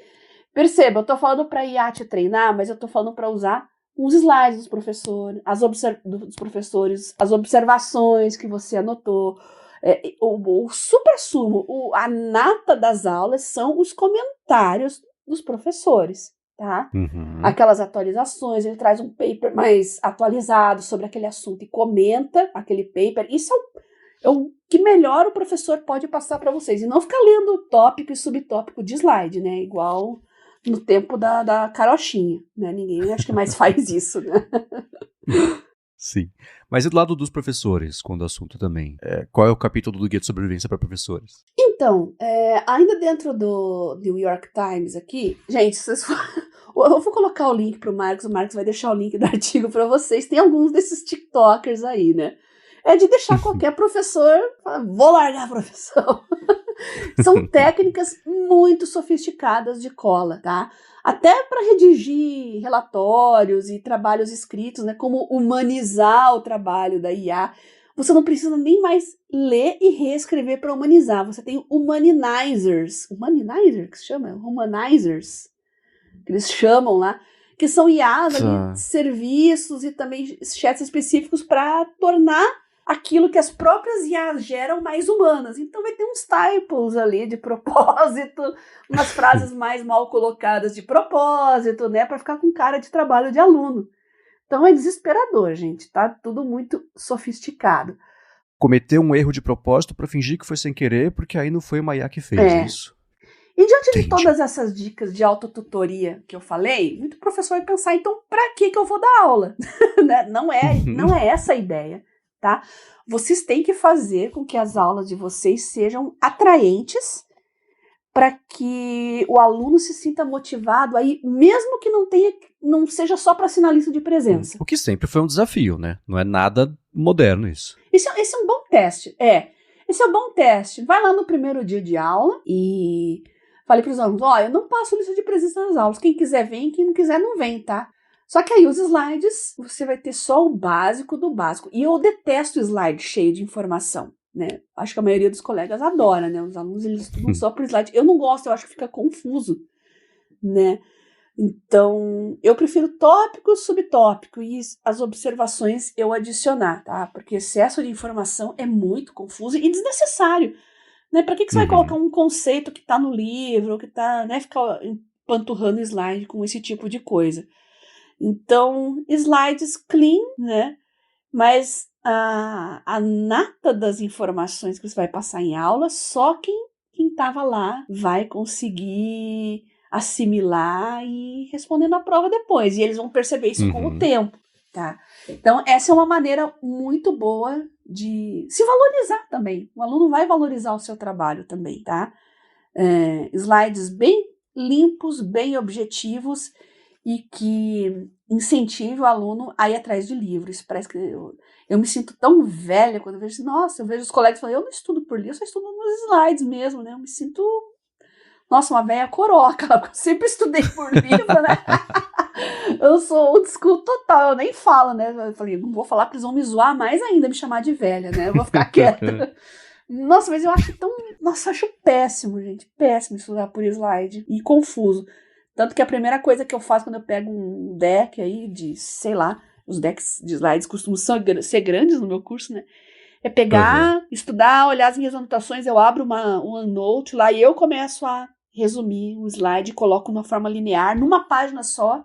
perceba, eu tô falando para IA te treinar, mas eu tô falando para usar uns slides dos professores, as observações que você anotou, o supra-sumo, a nata das aulas são os comentários dos professores, tá? Aquelas atualizações, ele traz um paper mais atualizado sobre aquele assunto e comenta aquele paper, isso é o que melhor o professor pode passar para vocês, e não ficar lendo tópico e subtópico de slide, né, igual no tempo da carochinha, né? Ninguém acho que mais faz isso, né? Sim. Mas e do lado dos professores, quando o assunto também? Qual é o capítulo do Guia de Sobrevivência para Professores? Então, ainda dentro do New York Times aqui, gente, eu vou colocar o link pro Marcos, o Marcos vai deixar o link do artigo para vocês, tem alguns desses TikTokers aí, né? É de deixar qualquer professor, vou largar a profissão. São técnicas muito sofisticadas de cola, tá? Até para redigir relatórios e trabalhos escritos, né? Como humanizar o trabalho da IA. Você não precisa nem mais ler e reescrever para humanizar. Você tem humanizers. Humanizer que se chama? Humanizers. Que eles chamam lá. Que são IAs ali, serviços e também chats específicos para tornar aquilo que as próprias IAs geram mais humanas. Então vai ter uns typos ali de propósito, umas frases mais mal colocadas de propósito, né, para ficar com cara de trabalho de aluno. Então é desesperador, gente, tá tudo muito sofisticado. Cometer um erro de propósito para fingir que foi sem querer, porque aí não foi uma IA que fez isso. E diante de todas essas dicas de autotutoria que eu falei, muito professor vai pensar, então, para que eu vou dar aula? Não é essa a ideia. Tá? Vocês têm que fazer com que as aulas de vocês sejam atraentes para que o aluno se sinta motivado aí, mesmo que não seja só para assinar lista de presença. O que sempre foi um desafio, né? Não é nada moderno isso. Esse é um bom teste. Esse é um bom teste. Vai lá no primeiro dia de aula e falei para os alunos, eu não passo lista de presença nas aulas. Quem quiser vem, quem não quiser não vem, tá? Só que aí os slides, você vai ter só o básico do básico. E eu detesto slide cheio de informação, né? Acho que a maioria dos colegas adora, né? Os alunos, eles estudam só por slide. Eu não gosto, eu acho que fica confuso, né? Então, eu prefiro tópico, subtópico e as observações eu adicionar, tá? Porque excesso de informação é muito confuso e desnecessário, né? Para que você vai colocar um conceito que tá no livro, que tá, né? Ficar empanturrando slide com esse tipo de coisa. Então, slides clean, né? Mas a nata das informações que você vai passar em aula, só quem estava lá vai conseguir assimilar e responder na prova depois. E eles vão perceber isso com o tempo, tá? Então, essa é uma maneira muito boa de se valorizar também. O aluno vai valorizar o seu trabalho também, tá? Slides bem limpos, bem objetivos, e que incentive o aluno a ir atrás de livros. Parece que eu me sinto tão velha quando eu vejo, eu vejo os colegas falando, eu não estudo por livro, eu só estudo nos slides mesmo, né? Eu me sinto, uma velha coroca, eu sempre estudei por livro, né? Eu sou old school total, eu nem falo, né? Eu falei, não vou falar, porque eles vão me zoar mais ainda, me chamar de velha, né? Eu vou ficar quieta. Mas eu acho acho péssimo, gente, péssimo estudar por slide e confuso. Tanto que a primeira coisa que eu faço quando eu pego um deck aí de, sei lá, os decks de slides costumam ser grandes no meu curso, né? É pegar, estudar, olhar as minhas anotações, eu abro um OneNote lá e eu começo a resumir o slide, coloco de uma forma linear, numa página só,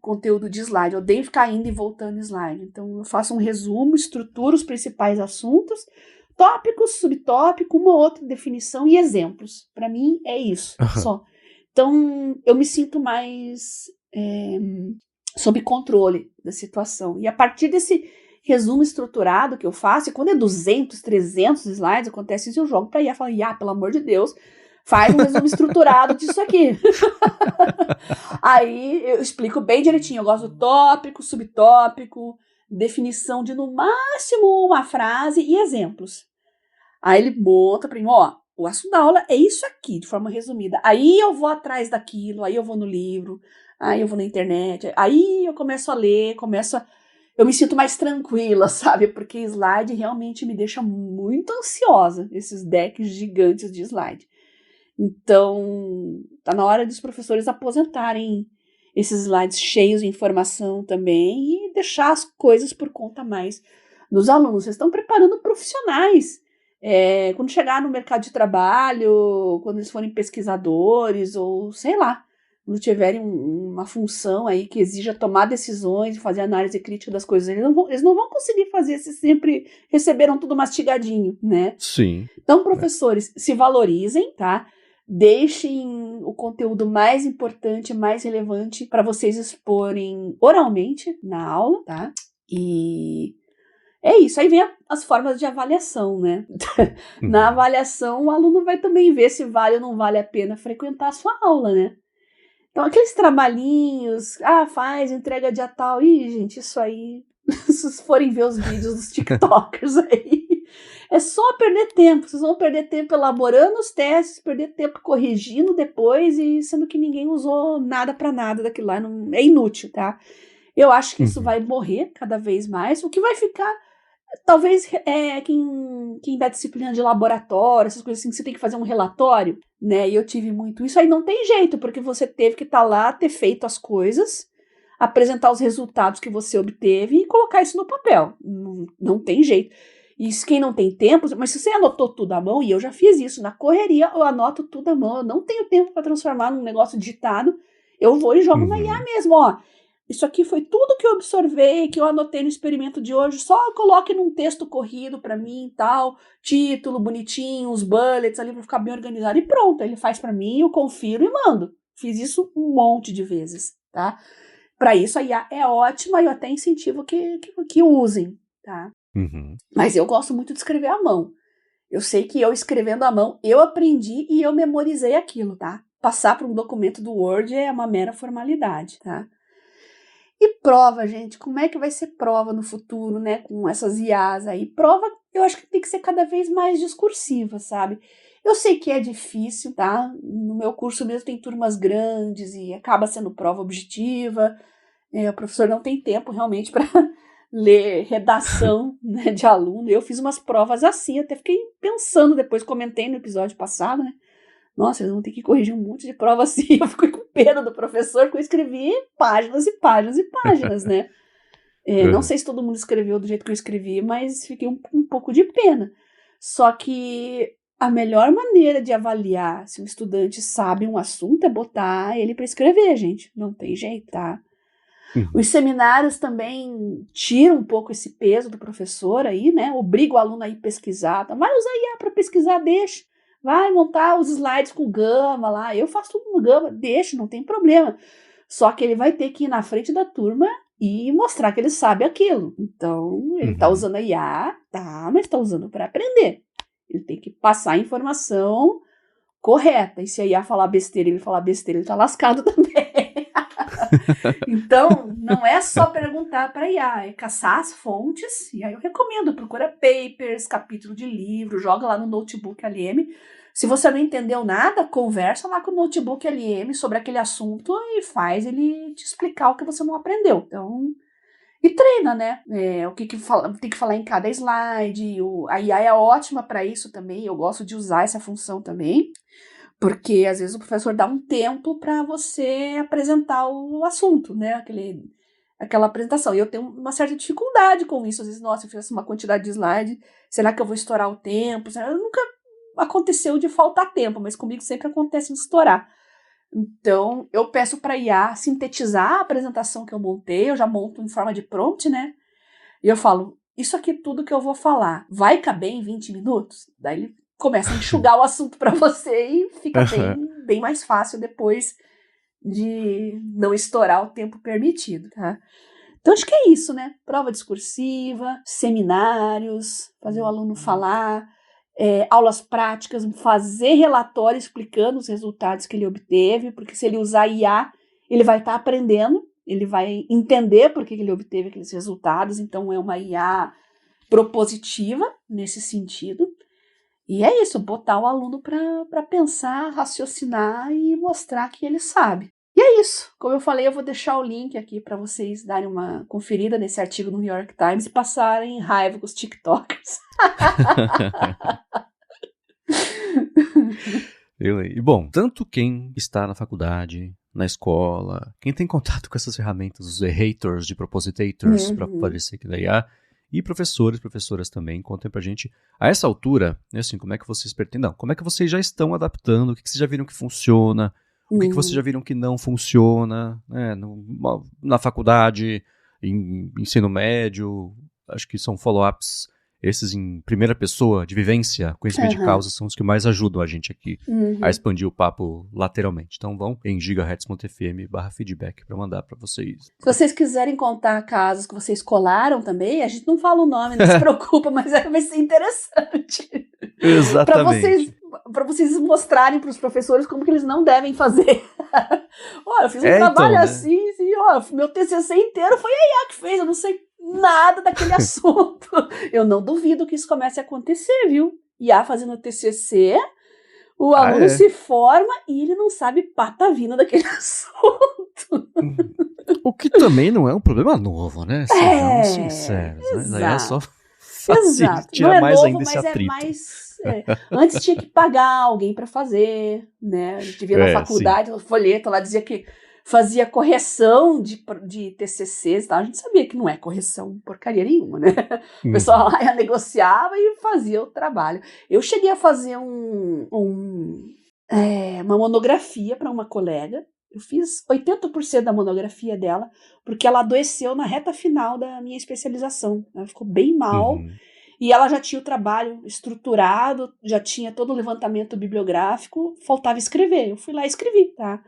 conteúdo de slide. Eu odeio ficar indo e voltando slide. Então eu faço um resumo, estruturo os principais assuntos, tópico, subtópico, uma outra definição e exemplos. Para mim é isso, só. Então eu me sinto mais sob controle da situação. E a partir desse resumo estruturado que eu faço, e quando é 200, 300 slides, acontece isso, eu jogo para IA e falo, IA, pelo amor de Deus, faz um resumo estruturado disso aqui. Aí eu explico bem direitinho, eu gosto do tópico, subtópico, definição de no máximo uma frase e exemplos. Aí ele monta para mim, o assunto da aula é isso aqui, de forma resumida. Aí eu vou atrás daquilo, aí eu vou no livro, aí eu vou na internet, aí eu começo a ler, eu me sinto mais tranquila, sabe? Porque slide realmente me deixa muito ansiosa, esses decks gigantes de slide. Então, tá na hora dos professores aposentarem esses slides cheios de informação também e deixar as coisas por conta mais dos alunos. Vocês estão preparando profissionais. Quando chegar no mercado de trabalho, quando eles forem pesquisadores ou sei lá, quando tiverem uma função aí que exija tomar decisões e fazer análise crítica das coisas, eles não vão conseguir fazer se sempre receberam tudo mastigadinho, né? Sim. Então, professores, se valorizem, tá? Deixem o conteúdo mais importante, mais relevante para vocês exporem oralmente na aula, tá? E é isso. Aí vem as formas de avaliação, né? Na avaliação, o aluno vai também ver se vale ou não vale a pena frequentar a sua aula, né? Então, aqueles trabalhinhos, faz, entrega dia tal. Ih, gente, isso aí, se vocês forem ver os vídeos dos TikTokers aí, é só perder tempo. Vocês vão perder tempo elaborando os testes, perder tempo corrigindo depois, e sendo que ninguém usou nada para nada daquilo lá. Não, é inútil, tá? Eu acho que isso vai morrer cada vez mais. O que vai ficar, talvez, quem dá disciplina de laboratório, essas coisas assim, que você tem que fazer um relatório, né? E eu tive muito isso. Aí não tem jeito, porque você teve que estar lá, ter feito as coisas, apresentar os resultados que você obteve e colocar isso no papel. Não tem jeito. Isso quem não tem tempo, mas se você anotou tudo à mão, e eu já fiz isso, na correria eu anoto tudo à mão, eu não tenho tempo para transformar num negócio digitado, eu vou e jogo na IA mesmo, isso aqui foi tudo que eu observei, que eu anotei no experimento de hoje, só coloque num texto corrido para mim e tal, título bonitinho, os bullets ali para ficar bem organizado, e pronto, ele faz para mim, eu confiro e mando. Fiz isso um monte de vezes, tá? Para isso a IA é ótima e eu até incentivo que usem, tá? Mas eu gosto muito de escrever à mão. Eu sei que eu escrevendo à mão, eu aprendi e eu memorizei aquilo, tá? Passar para um documento do Word é uma mera formalidade, tá? E prova, gente, como é que vai ser prova no futuro, né? Com essas IAs aí. Prova, eu acho que tem que ser cada vez mais discursiva, sabe? Eu sei que é difícil, tá? No meu curso mesmo tem turmas grandes e acaba sendo prova objetiva. O professor não tem tempo realmente para ler redação, né, de aluno. Eu fiz umas provas assim, até fiquei pensando depois, comentei no episódio passado, né? Nossa, eles vão ter que corrigir um monte de prova assim. Eu fiquei com pena do professor, porque eu escrevi páginas e páginas e páginas, né? Não sei se todo mundo escreveu do jeito que eu escrevi, mas fiquei um pouco de pena. Só que a melhor maneira de avaliar se um estudante sabe um assunto é botar ele para escrever, gente. Não tem jeito, tá? Os seminários também tiram um pouco esse peso do professor aí, né? Obriga o aluno a ir pesquisar. Então, vai usar IA para pesquisar, deixa. Vai montar os slides com Gama lá. Eu faço tudo no Gama, deixa, não tem problema. Só que ele vai ter que ir na frente da turma e mostrar que ele sabe aquilo. Então, ele tá usando a IA, tá, mas tá usando para aprender. Ele tem que passar a informação correta. E se a IA falar besteira, ele falar besteira, ele tá lascado também. Então, não é só perguntar para a IA, é caçar as fontes, e aí eu recomendo, procura papers, capítulo de livro, joga lá no Notebook LM. Se você não entendeu nada, conversa lá com o Notebook LM sobre aquele assunto e faz ele te explicar o que você não aprendeu. Então, e treina, né? O que tem que falar em cada slide, a IA é ótima para isso também, eu gosto de usar essa função também. Porque, às vezes, o professor dá um tempo para você apresentar o assunto, né? Aquela apresentação. E eu tenho uma certa dificuldade com isso. Às vezes, nossa, eu fiz uma quantidade de slide, será que eu vou estourar o tempo? Nunca aconteceu de faltar tempo, mas comigo sempre acontece de estourar. Então, eu peço para a IA sintetizar a apresentação que eu montei, eu já monto em forma de prompt, né? E eu falo, isso aqui tudo que eu vou falar vai caber em 20 minutos? Daí ele começa a enxugar o assunto para você e fica bem mais fácil depois de não estourar o tempo permitido, tá? Então, acho que é isso, né? Prova discursiva, seminários, fazer o aluno falar, aulas práticas, fazer relatório explicando os resultados que ele obteve, porque se ele usar IA, ele vai estar aprendendo, ele vai entender por que ele obteve aqueles resultados, então é uma IA propositiva nesse sentido. E é isso, botar o aluno para pensar, raciocinar e mostrar que ele sabe. E é isso. Como eu falei, eu vou deixar o link aqui para vocês darem uma conferida nesse artigo no New York Times e passarem raiva com os TikTokers. E bom, tanto quem está na faculdade, na escola, quem tem contato com essas ferramentas, os haters de propositators, para parecer que da IA, e professores, professoras também, contem pra gente, a essa altura, assim, como é que vocês pretendem, não, como é que vocês já estão adaptando, o que vocês já viram que funciona, o que vocês já viram que não funciona, né, na faculdade, em ensino médio, acho que são follow-ups, esses em primeira pessoa, de vivência, conhecimento de causa, são os que mais ajudam a gente aqui a expandir o papo lateralmente. Então vão em gigahertz.fm/feedback para mandar para vocês. Se vocês quiserem contar casos que vocês colaram também, a gente não fala o nome, não se preocupa, mas vai ser interessante. Exatamente. Para vocês mostrarem para os professores como que eles não devem fazer. Eu fiz um trabalho então, assim, meu TCC inteiro foi a IA que fez, eu não sei nada daquele assunto. Eu não duvido que isso comece a acontecer, viu? IA fazendo TCC, o aluno se forma e ele não sabe patavina daquele assunto. O que também não é um problema novo, né? Sejamos sinceros. Mas aí é só tira mais novo, ainda esse atrito. Antes tinha que pagar alguém para fazer, né? A gente via na faculdade, no folheto lá dizia que fazia correção de TCCs, tá? A gente sabia que não é correção porcaria nenhuma, né? O pessoal lá negociava e fazia o trabalho. Eu cheguei a fazer uma monografia para uma colega. Eu fiz 80% da monografia dela, porque ela adoeceu na reta final da minha especialização. Ela ficou bem mal. E ela já tinha o trabalho estruturado, já tinha todo o levantamento bibliográfico, faltava escrever. Eu fui lá e escrevi, tá?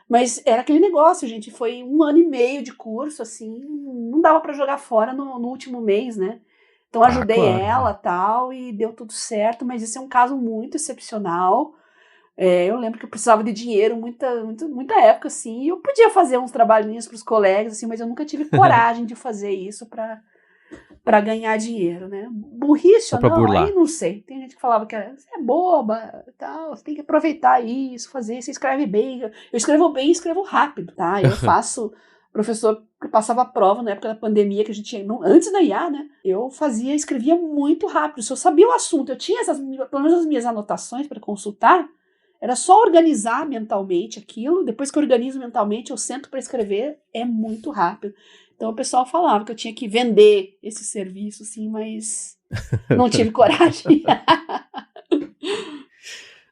Mas era aquele negócio, gente, foi 1 ano e meio de curso, assim, não dava para jogar fora no último mês, né? Então ajudei ela, tal, e deu tudo certo, mas esse é um caso muito excepcional. Eu lembro que eu precisava de dinheiro muita época, assim, e eu podia fazer uns trabalhinhos para os colegas, assim, mas eu nunca tive coragem de fazer isso para ganhar dinheiro, né? Burrice ou não, aí não sei. Tem gente que falava que você é boba, tal, você tem que aproveitar isso, fazer, você escreve bem. Eu escrevo bem e escrevo rápido, tá? Eu faço, professor que passava prova na época da pandemia, que a gente tinha, antes da IA, né? Eu escrevia muito rápido. Se eu sabia o assunto, eu tinha pelo menos as minhas anotações para consultar, era só organizar mentalmente aquilo. Depois que eu organizo mentalmente, eu sento para escrever, é muito rápido. Então o pessoal falava que eu tinha que vender esse serviço, sim, mas não tive coragem.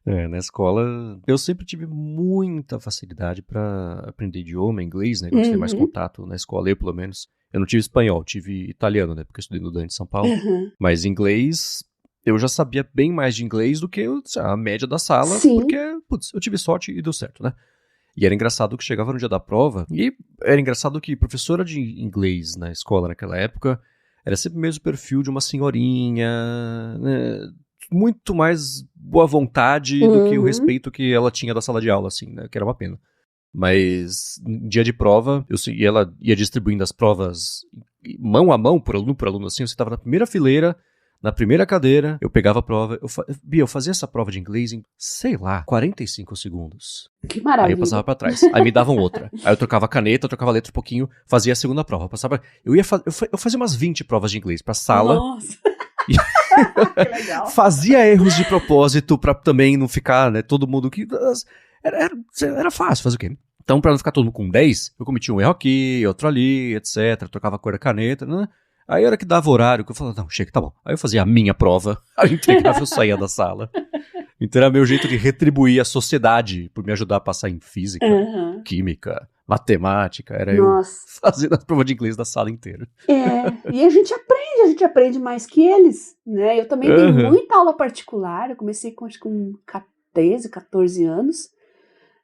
Na escola, eu sempre tive muita facilidade para aprender idioma, inglês, né? Eu tive mais contato na escola, eu pelo menos. Eu não tive espanhol, tive italiano, né? Porque eu estudei no Dan de São Paulo. Mas inglês, eu já sabia bem mais de inglês do que a média da sala. Sim. Porque, eu tive sorte e deu certo, né? E era engraçado que chegava no dia da prova, e era engraçado que professora de inglês na escola naquela época era sempre o mesmo perfil de uma senhorinha, né, muito mais boa vontade do que o respeito que ela tinha da sala de aula, assim, né, que era uma pena. Mas, no dia de prova, e ela ia distribuindo as provas mão a mão, por aluno, assim, eu estava na primeira fileira, na primeira cadeira, eu pegava a prova, eu fazia essa prova de inglês em, sei lá, 45 segundos. Que maravilha. Aí eu passava pra trás, aí me davam outra. Aí eu trocava a caneta, eu trocava a letra um pouquinho, fazia a segunda prova. Eu fazia umas 20 provas de inglês pra sala. Nossa! Que legal. Fazia erros de propósito pra também não ficar, né, todo mundo que... Era fácil fazer o quê? Então, pra não ficar todo mundo com 10, eu cometia um erro aqui, outro ali, etc. Trocava a cor da caneta, né? Aí a hora que dava horário, que eu falava, não, chega, tá bom. Aí eu fazia a minha prova, aí eu entregava, eu saía da sala. Então era meu jeito de retribuir a sociedade por me ajudar a passar em física, química, matemática, era Nossa. eu fazendo a prova de inglês da sala inteira. E a gente aprende mais que eles, né? Eu também dei muita aula particular, eu comecei com 13, 14 anos.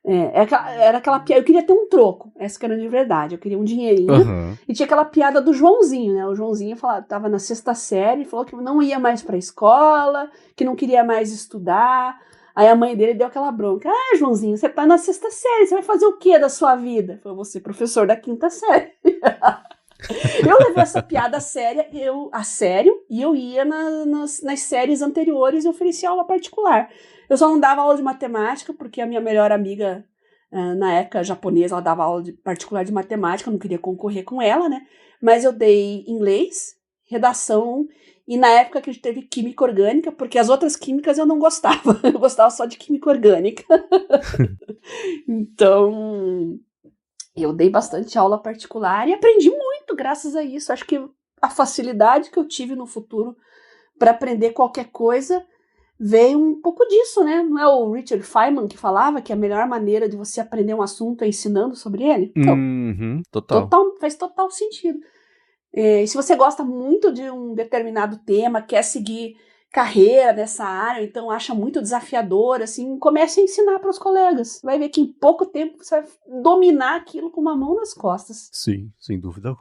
Era aquela piada, eu queria ter um troco, essa que era de verdade, eu queria um dinheirinho, e tinha aquela piada do Joãozinho, né, o Joãozinho tava na 6ª série, falou que não ia mais pra escola, que não queria mais estudar, aí a mãe dele deu aquela bronca, Joãozinho, você tá na 6ª série, você vai fazer o que da sua vida? Falou, vou ser professor da 5ª série. Eu levei essa piada a sério, e eu ia nas séries anteriores e oferecia aula particular. Eu só não dava aula de matemática, porque a minha melhor amiga, na época japonesa, ela dava aula particular de matemática, eu não queria concorrer com ela, né? Mas eu dei inglês, redação, e na época que a gente teve química orgânica, porque as outras químicas eu não gostava, eu gostava só de química orgânica. Então, eu dei bastante aula particular e aprendi muito graças a isso. Acho que a facilidade que eu tive no futuro para aprender qualquer coisa veio um pouco disso, né? Não é o Richard Feynman que falava que a melhor maneira de você aprender um assunto é ensinando sobre ele? Então, faz total sentido. E se você gosta muito de um determinado tema, quer seguir carreira nessa área, então acha muito desafiador, assim, comece a ensinar para os colegas. Vai ver que em pouco tempo você vai dominar aquilo com uma mão nas costas. Sim, sem dúvida.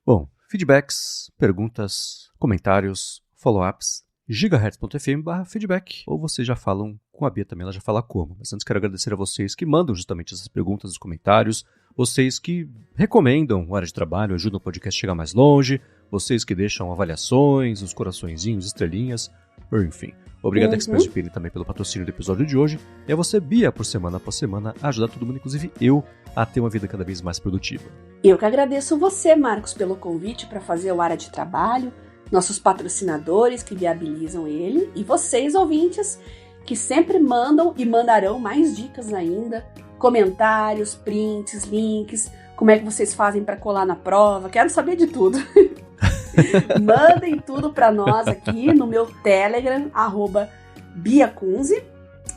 Bom, feedbacks, perguntas, comentários, follow-ups, gigahertz.fm/feedback, ou vocês já falam com a Bia também, ela já fala como. Mas antes quero agradecer a vocês que mandam justamente essas perguntas, os comentários, vocês que recomendam o Área de Trabalho, ajudam o podcast a chegar mais longe, vocês que deixam avaliações, os coraçõezinhos, estrelinhas, ou enfim. Obrigado, ExpressVPN, também pelo patrocínio do episódio de hoje. E a você, Bia, por semana após semana, ajudar todo mundo, inclusive eu, a ter uma vida cada vez mais produtiva. Eu que agradeço você, Marcos, pelo convite para fazer o Área de Trabalho, nossos patrocinadores que viabilizam ele, e vocês, ouvintes, que sempre mandam e mandarão mais dicas ainda, comentários, prints, links, como é que vocês fazem para colar na prova, quero saber de tudo. Mandem tudo para nós aqui no meu Telegram, @BiaCunze,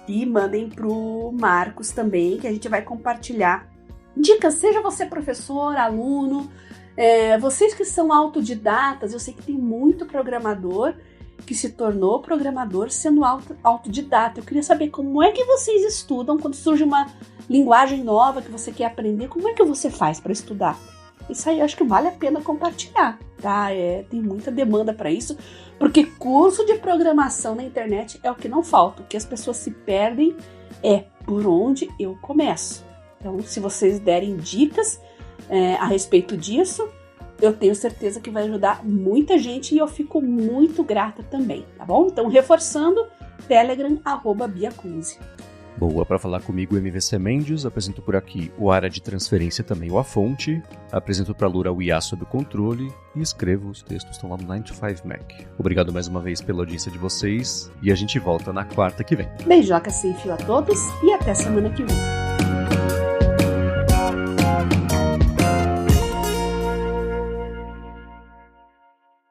e mandem pro Marcos também, que a gente vai compartilhar dicas, seja você professor, aluno, vocês que são autodidatas. Eu sei que tem muito programador que se tornou programador sendo autodidata. Eu queria saber como é que vocês estudam quando surge uma linguagem nova que você quer aprender, como é que você faz para estudar? Isso aí eu acho que vale a pena compartilhar, tá? Tem muita demanda para isso, porque curso de programação na internet é o que não falta. O que as pessoas se perdem é por onde eu começo. Então, se vocês derem dicas a respeito disso, eu tenho certeza que vai ajudar muita gente e eu fico muito grata também, tá bom? Então, reforçando, Telegram, @BiaCunze. Boa, para falar comigo, MVC Mendes, apresento por aqui o Área de Transferência, também o A Fonte, apresento para a Lura o IA sob o controle e escrevo, os textos estão lá no 9to5Mac. Obrigado mais uma vez pela audiência de vocês e a gente volta na quarta que vem. Beijoca sem fio a todos e até semana que vem.